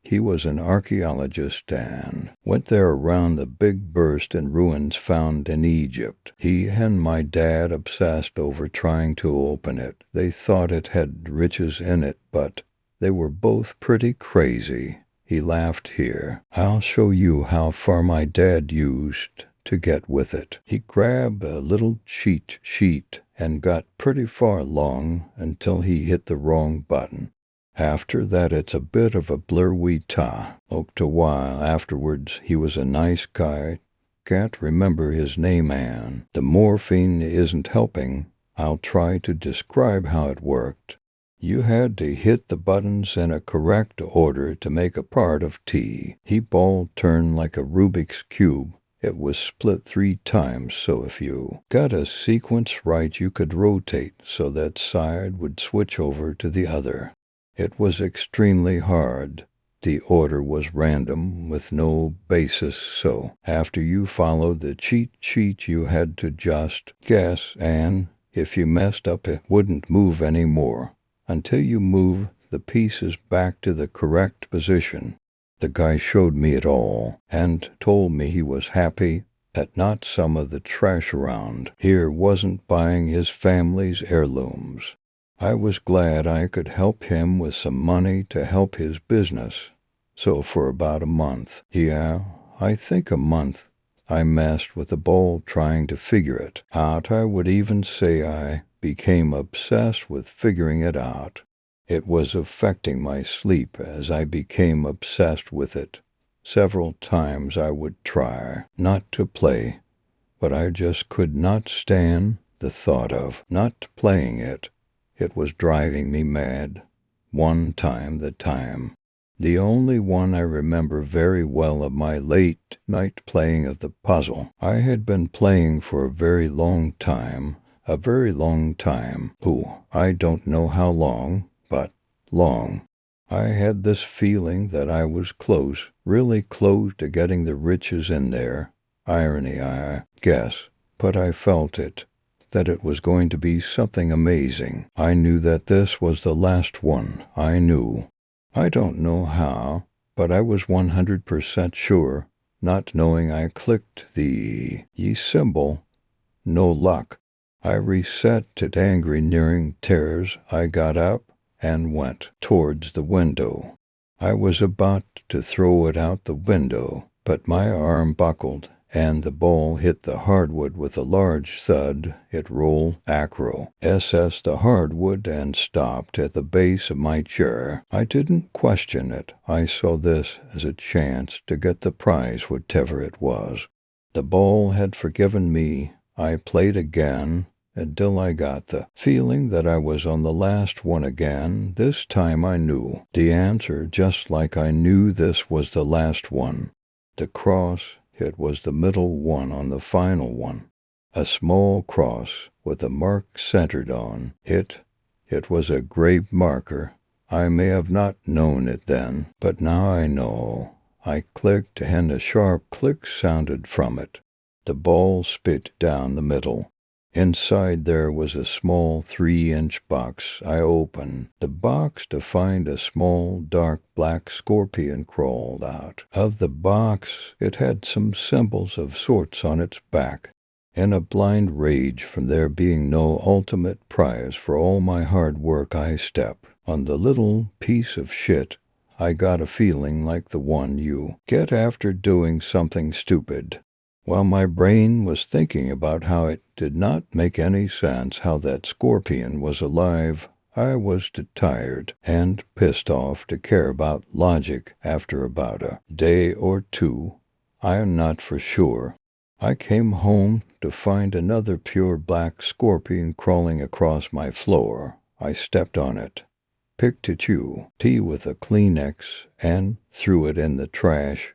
He was an archaeologist and went there around the big burst and ruins found in Egypt. He and my dad obsessed over trying to open it. They thought it had riches in it, but they were both pretty crazy." He laughed here. "I'll show you how far my dad used to get with it. He grabbed a little cheat sheet and got pretty far along until he hit the wrong button. After that, it's a bit of a blur. We talked a while afterwards. He was a nice guy. Can't remember his name, and the morphine isn't helping. I'll try to describe how it worked. You had to hit the buttons in a correct order to make a part of tea. He ball turned like a Rubik's Cube. It was split 3 times, so if you got a sequence right, you could rotate so that side would switch over to the other. It was extremely hard. The order was random with no basis, so after you followed the cheat sheet, you had to just guess, and if you messed up, it wouldn't move anymore until you move the pieces back to the correct position. The guy showed me it all and told me he was happy that not some of the trash around here wasn't buying his family's heirlooms. I was glad I could help him with some money to help his business. So for about a month, I think a month, I messed with the ball trying to figure it out. I would even say I became obsessed with figuring it out. It was affecting my sleep as I became obsessed with it. Several times I would try not to play, but I just could not stand the thought of not playing it. It was driving me mad. One time, the only one I remember very well of my late night playing of the puzzle. I had been playing for a very long time. I don't know how long, but long. I had this feeling that I was close, really close to getting the riches in there. Irony, I guess, but I felt it, that it was going to be something amazing. I knew that this was the last one. I knew. I don't know how, but I was 100% sure. Not knowing, I clicked the symbol. No luck. I reset it, angry, nearing tears. I got up and went towards the window. I was about to throw it out the window, but my arm buckled and the ball hit the hardwood with a large thud. It rolled the hardwood and stopped at the base of my chair. I didn't question it. I saw this as a chance to get the prize, whatever it was. The ball had forgiven me. I played again. until I got the feeling that I was on the last one again. This time I knew the answer, just like I knew this was the last one. The cross, it was the middle one on the final one. A small cross with a mark centered on it. It was a grave marker. I may have not known it then, but now I know. I clicked, and a sharp click sounded from it. The ball spit down the middle. Inside there was a small 3-inch box. I opened the box to find a small, dark black scorpion crawled out of the box. It had some symbols of sorts on its back. In a blind rage from there being no ultimate prize for all my hard work, I stepped on the little piece of shit. I got a feeling like the one you get after doing something stupid. While my brain was thinking about how it did not make any sense how that scorpion was alive, I was too tired and pissed off to care about logic. After about a day or two, I am not for sure, I came home to find another pure black scorpion crawling across my floor. I stepped on it, picked at you, tea with a Kleenex, and threw it in the trash.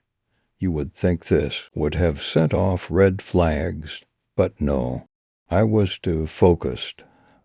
You would think this would have set off red flags, but no. I was too focused.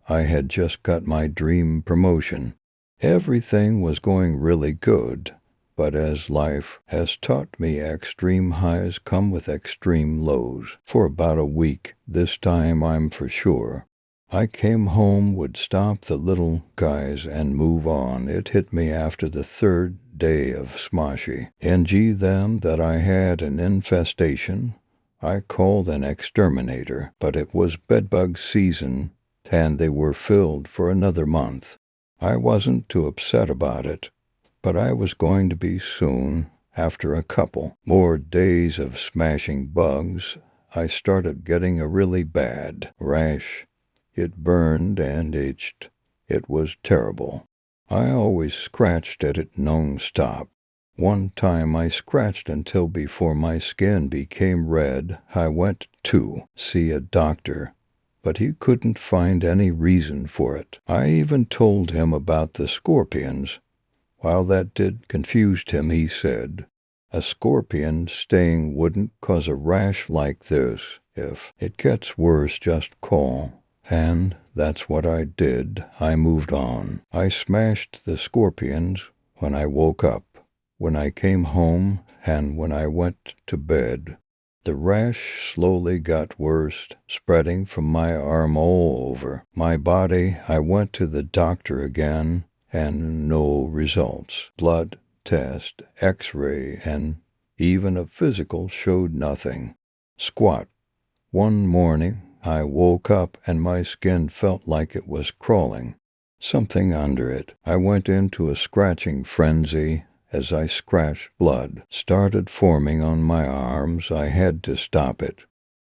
I had just got my dream promotion. Everything was going really good, but as life has taught me, extreme highs come with extreme lows. For about a week, this time I'm for sure, I came home, would stop the little guys and move on. It hit me after the third day of smoshy NG them that I had an infestation. I called an exterminator, but it was bedbug season, and they were filled for another month. I wasn't too upset about it, but I was going to be soon. After a couple more days of smashing bugs, I started getting a really bad rash. It burned and itched. It was terrible. I always scratched at it non-stop. One time I scratched until before my skin became red. I went to see a doctor, but he couldn't find any reason for it. I even told him about the scorpions. While that did confuse him, he said, a scorpion sting wouldn't cause a rash like this. If it gets worse, just call. And that's what I did. I moved on. I smashed the scorpions when I woke up, when I came home, and when I went to bed. The rash slowly got worse, spreading from my arm all over my body. I went to the doctor again, and no results. Blood test, x-ray, and even a physical showed nothing. Squat. One morning, I woke up and my skin felt like it was crawling. Something under it. I went into a scratching frenzy. As I scratched, blood started forming on my arms. I had to stop it.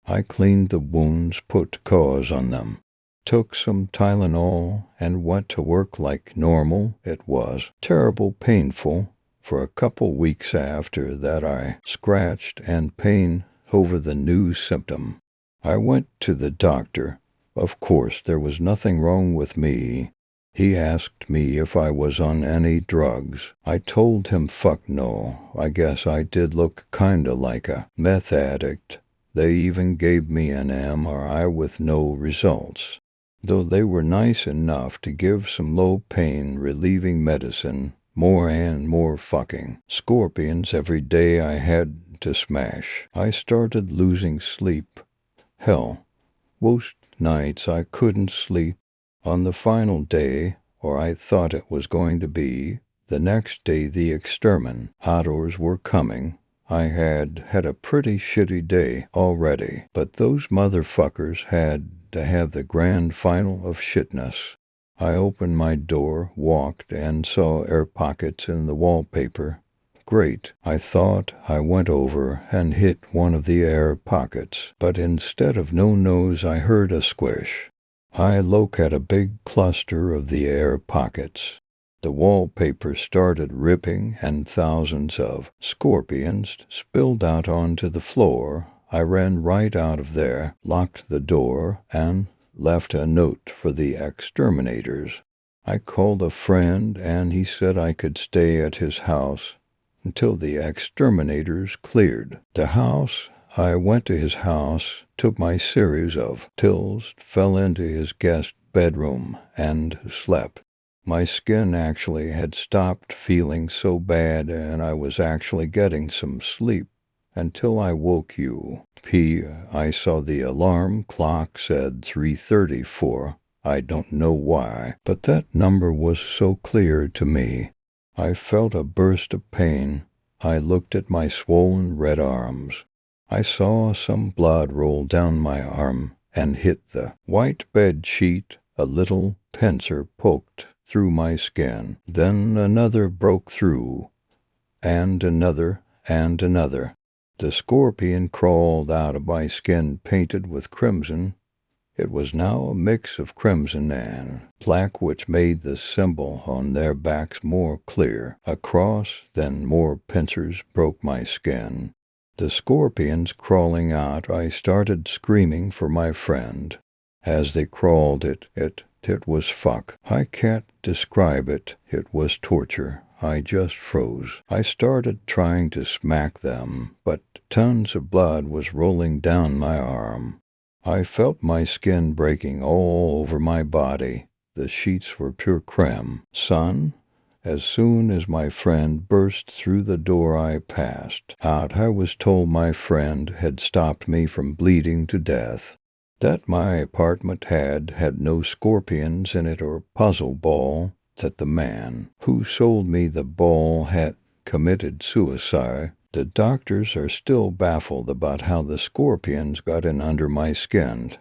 I cleaned the wounds, put gauze on them, took some Tylenol, and went to work like normal. It was terrible painful. For a couple weeks after that I scratched and pain over the new symptom. I went to the doctor. Of course, there was nothing wrong with me. He asked me if I was on any drugs. I told him fuck no. I guess I did look kinda like a meth addict. They even gave me an MRI with no results, though they were nice enough to give some low pain relieving medicine. More and more fucking scorpions every day I had to smash. I started losing sleep. Hell, most nights I couldn't sleep. On the final day, or I thought it was going to be, the next day the exterminators were coming. I had had a pretty shitty day already, but those motherfuckers had to have the grand final of shitness. I opened my door, walked, and saw air pockets in the wallpaper. Great, I thought. I went over and hit one of the air pockets, but instead of no nose I heard a squish. I looked at a big cluster of the air pockets. The wallpaper started ripping and thousands of scorpions spilled out onto the floor. I ran right out of there, locked the door, and left a note for the exterminators. I called a friend and he said I could stay at his house until the exterminators cleared the house. I went to his house, took my series of pills, fell into his guest bedroom, and slept. My skin actually had stopped feeling so bad and I was actually getting some sleep until I woke you. I saw the alarm clock said 3:34. I don't know why, but that number was so clear to me. I felt a burst of pain. I looked at my swollen red arms. I saw some blood roll down my arm and hit the white bed sheet. A little pincer poked through my skin. Then another broke through, and another, and another. The scorpion crawled out of my skin painted with crimson. It was now a mix of crimson and black, which made the symbol on their backs more clear. A cross, then more pincers broke my skin. The scorpions crawling out, I started screaming for my friend. As they crawled, it was fuck. I can't describe it. It was torture. I just froze. I started trying to smack them, but tons of blood was rolling down my arm. I felt my skin breaking all over my body. The sheets were pure creme. Son, as soon as my friend burst through the door I passed out, I was told my friend had stopped me from bleeding to death. That my apartment had no scorpions in it or puzzle ball, that the man who sold me the ball had committed suicide. The doctors are still baffled about how the scorpions got in under my skin.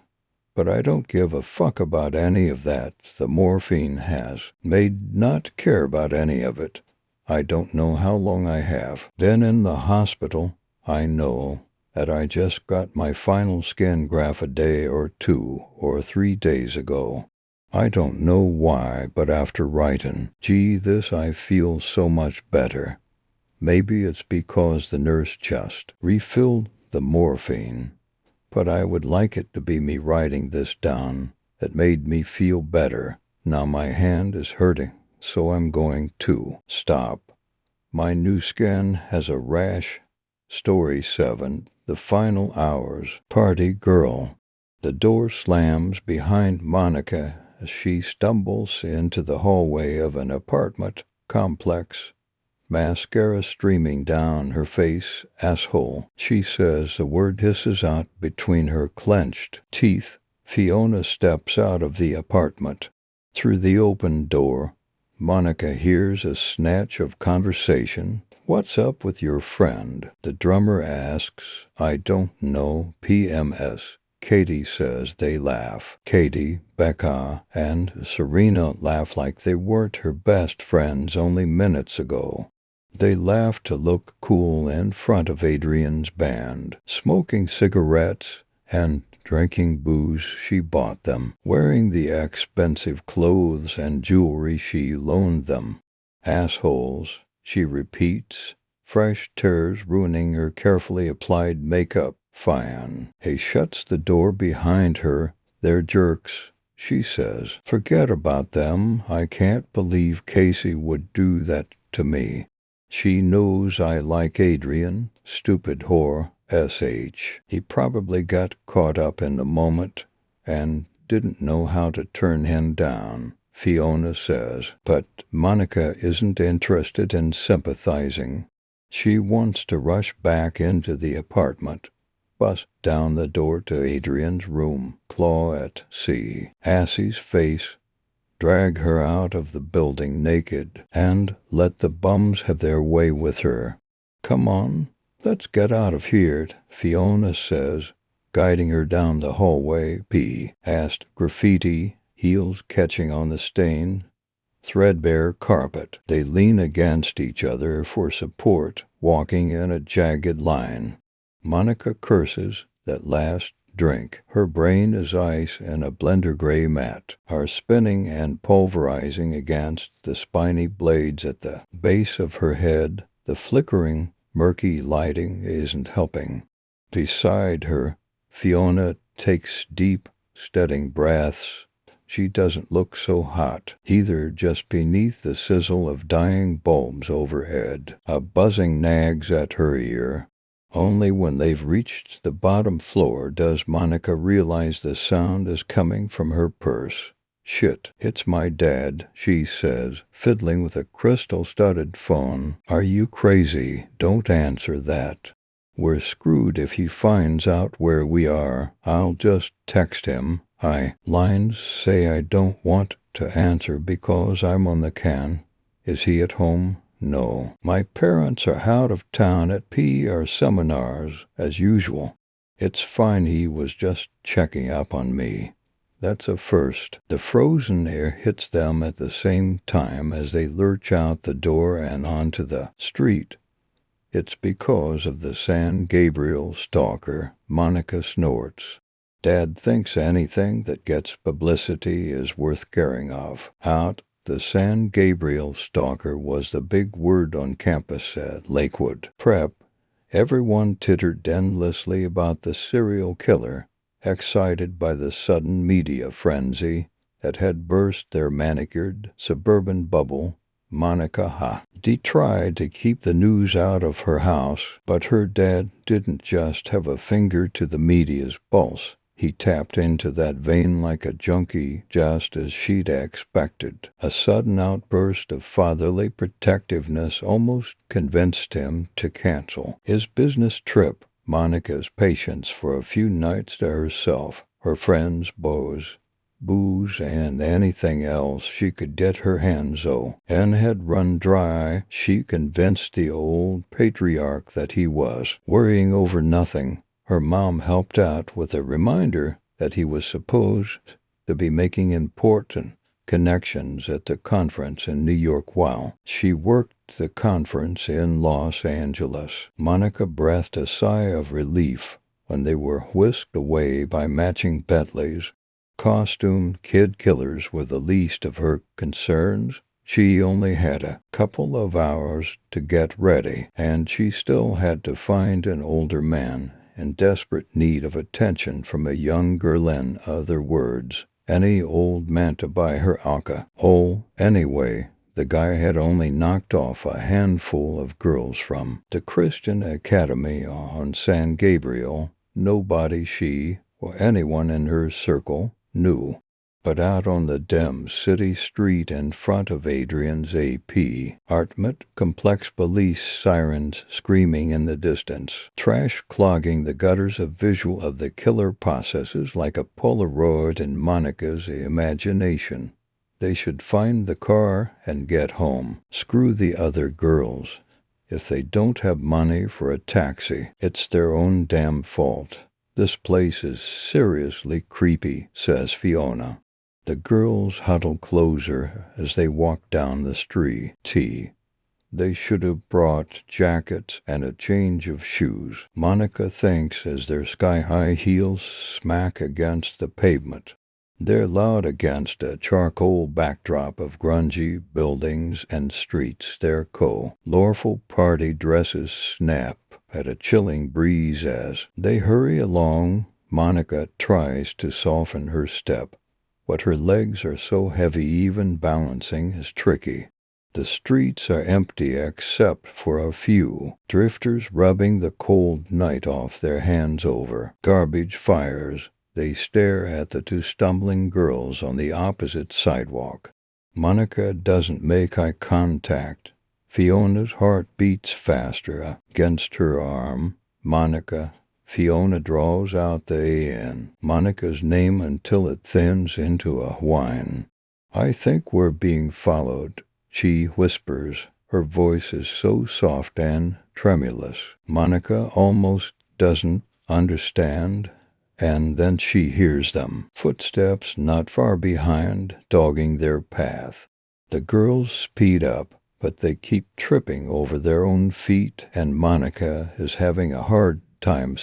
But I don't give a fuck about any of that. The morphine has made not care about any of it. I don't know how long I have been in the hospital. I know that I just got my final skin graft a day or 2 or 3 days ago. I don't know why, but after writing, this I feel so much better. Maybe it's because the nurse just refilled the morphine, but I would like it to be me writing this down. It made me feel better. Now my hand is hurting, so I'm going to stop. My new skin has a rash. Story 7, The Final Hours. Party Girl. The door slams behind Monica as she stumbles into the hallway of an apartment complex. Mascara streaming down her face. Asshole. She says the word hisses out between her clenched teeth. Fiona steps out of the apartment. Through the open door, Monica hears a snatch of conversation. What's up with your friend? The drummer asks. I don't know. PMS. Katie says they laugh. Katie, Becca, and Serena laugh like they weren't her best friends only minutes ago. They laugh to look cool in front of Adrian's band, smoking cigarettes and drinking booze she bought them, wearing the expensive clothes and jewelry she loaned them. Assholes, she repeats, fresh tears ruining her carefully applied makeup. Fine. He shuts the door behind her. They're jerks, she says. Forget about them. I can't believe Casey would do that to me. She knows I like Adrian. Stupid whore. SH. He probably got caught up in the moment and didn't know how to turn him down, Fiona says. But Monica isn't interested in sympathizing. She wants to rush back into the apartment, bust down the door to Adrian's room, claw at Assie's face, drag her out of the building naked, and let the bums have their way with her. Come on, let's get out of here, Fiona says, guiding her down the hallway. Past graffiti, heels catching on the stained, threadbare carpet. They lean against each other for support, walking in a jagged line. Monica curses that last drink. Her brain is ice and a blender gray mat are spinning and pulverizing against the spiny blades at the base of her head. The flickering, murky lighting isn't helping. Beside her, Fiona takes deep, steadying breaths. She doesn't look so hot either, just beneath the sizzle of dying bulbs overhead. A buzzing nags at her ear. Only when they've reached the bottom floor does Monica realize the sound is coming from her purse. "Shit, it's my dad," she says, fiddling with a crystal-studded phone. "Are you crazy? Don't answer that. We're screwed if he finds out where we are. I'll just text him. Lines say I don't want to answer because I'm on the can. Is he at home? No. My parents are out of town at PR seminars, as usual. It's fine, he was just checking up on me." That's a first. The frozen air hits them at the same time as they lurch out the door and onto the street. It's because of the San Gabriel stalker. Monica snorts. Dad thinks anything that gets publicity is worth caring of. The San Gabriel stalker was the big word on campus at Lakewood Prep. Everyone tittered endlessly about the serial killer, excited by the sudden media frenzy that had burst their manicured suburban bubble. Monica tried to keep the news out of her house, but her dad didn't just have a finger to the media's pulse. He tapped into that vein like a junkie, just as she'd expected. A sudden outburst of fatherly protectiveness almost convinced him to cancel his business trip. Monica's patience for a few nights to herself, her friends, booze, and anything else she could get her hands on, and had run dry. She convinced the old patriarch that he was worrying over nothing. Her mom helped out with a reminder that he was supposed to be making important connections at the conference in New York while she worked the conference in Los Angeles. Monica breathed a sigh of relief when they were whisked away by matching Bentleys. Costumed kid killers were the least of her concerns. She only had a couple of hours to get ready, and she still had to find an older man in desperate need of attention from a young girl. In other words, any old man to buy her anyway, the guy had only knocked off a handful of girls from the Christian Academy on San Gabriel. Nobody she or anyone in her circle knew. But out on the dim city street in front of Adrian's apartment, complex police sirens screaming in the distance, trash clogging the gutters, a visual of the killer processes like a Polaroid in Monica's imagination. They should find the car and get home. Screw the other girls. If they don't have money for a taxi, it's their own damn fault. "This place is seriously creepy," says Fiona. The girls huddle closer as they walk down the street. They should have brought jackets and a change of shoes, Monica thinks as their sky-high heels smack against the pavement. They're loud against a charcoal backdrop of grungy buildings and streets. Their colorful party dresses snap at a chilling breeze as they hurry along. Monica tries to soften her step, but her legs are so heavy even balancing is tricky. The streets are empty except for a few drifters rubbing the cold night off their hands over garbage fires. They stare at the two stumbling girls on the opposite sidewalk. Monica doesn't make eye contact. Fiona's heart beats faster against her arm. Fiona draws out the A-N, Monica's name, until it thins into a whine. "I think we're being followed," she whispers. Her voice is so soft and tremulous. Monica almost doesn't understand, and then she hears them. Footsteps not far behind, dogging their path. The girls speed up, but they keep tripping over their own feet, and Monica is having a hard time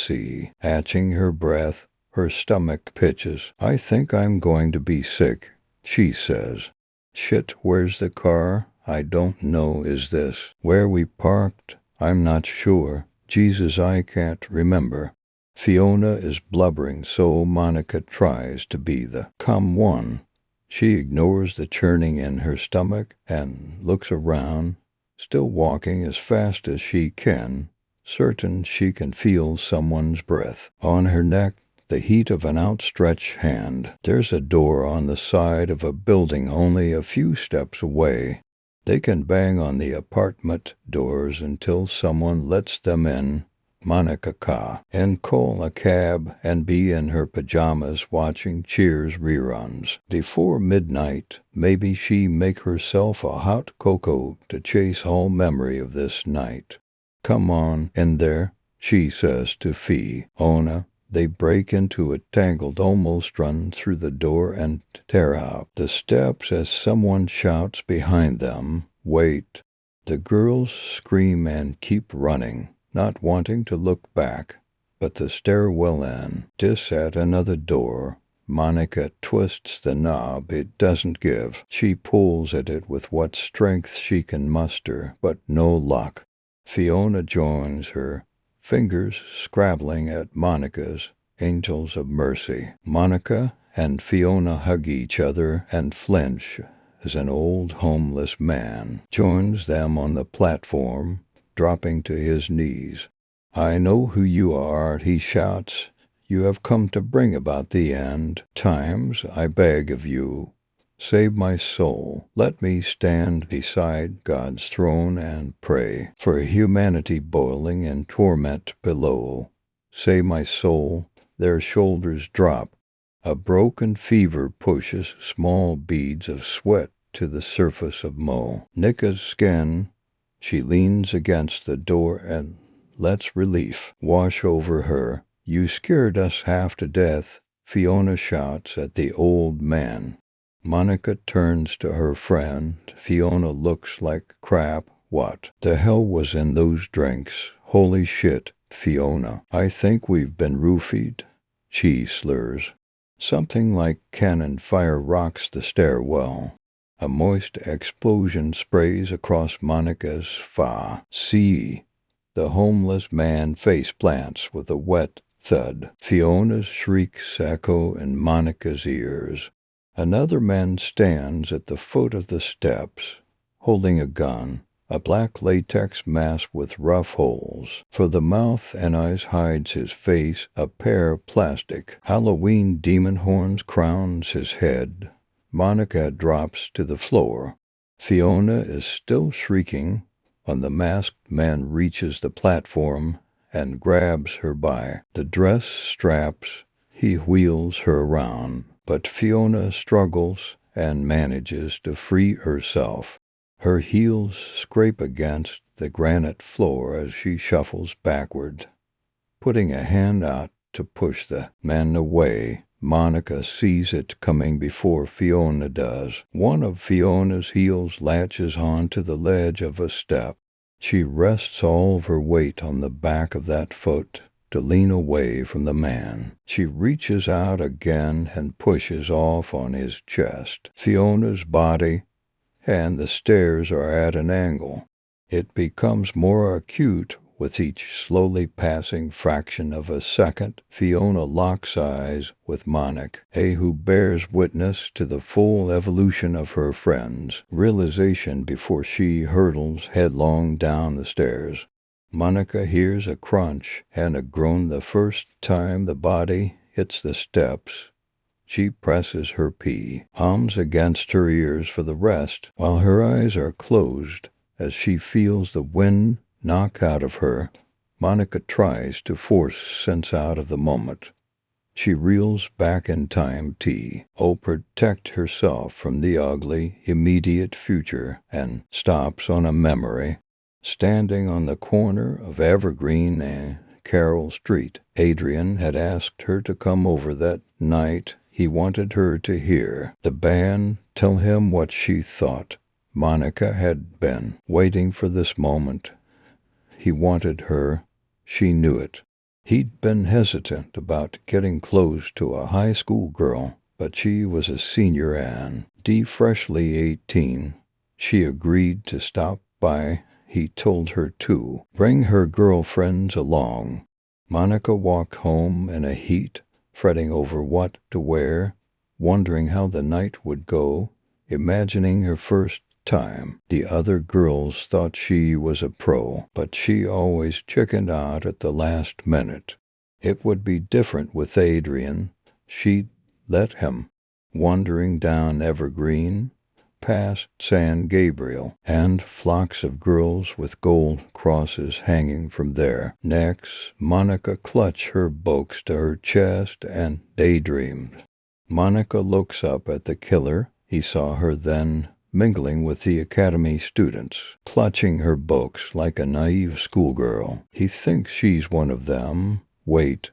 catching her breath. Her stomach pitches. "I think I'm going to be sick," she says. "Shit, where's the car? I don't know. Is this where we parked? I'm not sure. Jesus, I can't remember." Fiona is blubbering, so Monica tries to be the calm one. She ignores the churning in her stomach and looks around, still walking as fast as she can, certain she can feel someone's breath on her neck, the heat of an outstretched hand. There's a door on the side of a building only a few steps away. They can bang on the apartment doors until someone lets them in, Monica and call a cab and be in her pajamas watching Cheers reruns. Before midnight, maybe she make herself a hot cocoa to chase all memory of this night. Come on in there, she says to Fiona. They break into a tangled, almost run through the door and tear out the steps as someone shouts behind them, "Wait!" The girls scream and keep running, not wanting to look back. But the stairwell ends at another door. Monica twists the knob. It doesn't give. She pulls at it with what strength she can muster, but no luck. Fiona joins her, fingers scrabbling at Monica's. Angels of mercy. Monica and Fiona hug each other and flinch as an old homeless man joins them on the platform, dropping to his knees. "I know who you are," he shouts. "You have come to bring about the end times. I beg of you, save my soul. Let me stand beside God's throne and pray for humanity boiling in torment below. Save my soul." Their shoulders drop. A broken fever pushes small beads of sweat to the surface of Monica's skin. She leans against the door and lets relief wash over her. "You scared us half to death," Fiona shouts at the old man. Monica turns to her friend. "Fiona looks like crap. What the hell was in those drinks? Holy shit, Fiona. I think we've been roofied." She slurs. Something like cannon fire rocks the stairwell. A moist explosion sprays across Monica's face. The homeless man face plants with a wet thud. Fiona's shrieks echo in Monica's ears. Another man stands at the foot of the steps, holding a gun. A black latex mask with rough holes for the mouth and eyes hides his face. A pair of plastic Halloween demon horns crowns his head. Monica drops to the floor. Fiona is still shrieking. On the masked man reaches the platform and grabs her by the dress straps. He wheels her around, but Fiona struggles and manages to free herself. Her heels scrape against the granite floor as she shuffles backward. Putting a hand out to push the man away, Monica sees it coming before Fiona does. One of Fiona's heels latches onto the ledge of a step. She rests all of her weight on the back of that foot to lean away from the man. She reaches out again and pushes off on his chest. Fiona's body and the stairs are at an angle. It becomes more acute with each slowly passing fraction of a second. Fiona locks eyes with Monica, who bears witness to the full evolution of her friend's realization before she hurtles headlong down the stairs. Monica hears a crunch and a groan the first time the body hits the steps. She presses her palms against her ears for the rest, while her eyes are closed as she feels the wind knock out of her. Monica tries to force sense out of the moment. She reels back in time to protect herself from the ugly, immediate future and stops on a memory. Standing on the corner of Evergreen and Carroll Street, Adrian had asked her to come over that night. He wanted her to hear the band tell him what she thought. Monica had been waiting for this moment. He wanted her. She knew it. He'd been hesitant about getting close to a high school girl, but she was a senior and freshly 18. She agreed to stop by. He told her to bring her girlfriends along. Monica walked home in a heat, fretting over what to wear, wondering how the night would go, imagining her first time. The other girls thought she was a pro, but she always chickened out at the last minute. It would be different with Adrian. She'd let him. Wandering down Evergreen, past San Gabriel, and flocks of girls with gold crosses hanging from their necks, Monica clutched her books to her chest and daydreamed. Monica looks up at the killer. He saw her then, mingling with the academy students, clutching her books like a naive schoolgirl. He thinks she's one of them. Wait,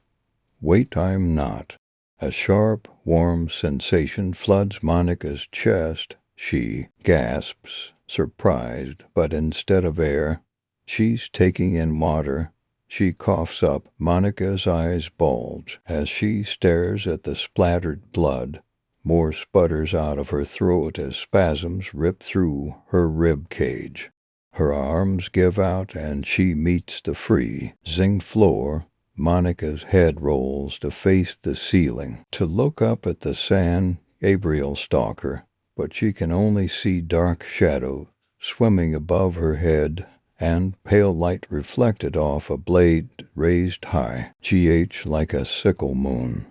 I'm not. A sharp, warm sensation floods Monica's chest. She gasps, surprised, but instead of air, she's taking in water. She coughs up. Monica's eyes bulge as she stares at the splattered blood. More sputters out of her throat as spasms rip through her rib cage. Her arms give out and she meets the free, zinc floor. Monica's head rolls to face the ceiling, to look up at the San Gabriel stalker, but she can only see dark shadow swimming above her head and pale light reflected off a blade raised high, like a sickle moon.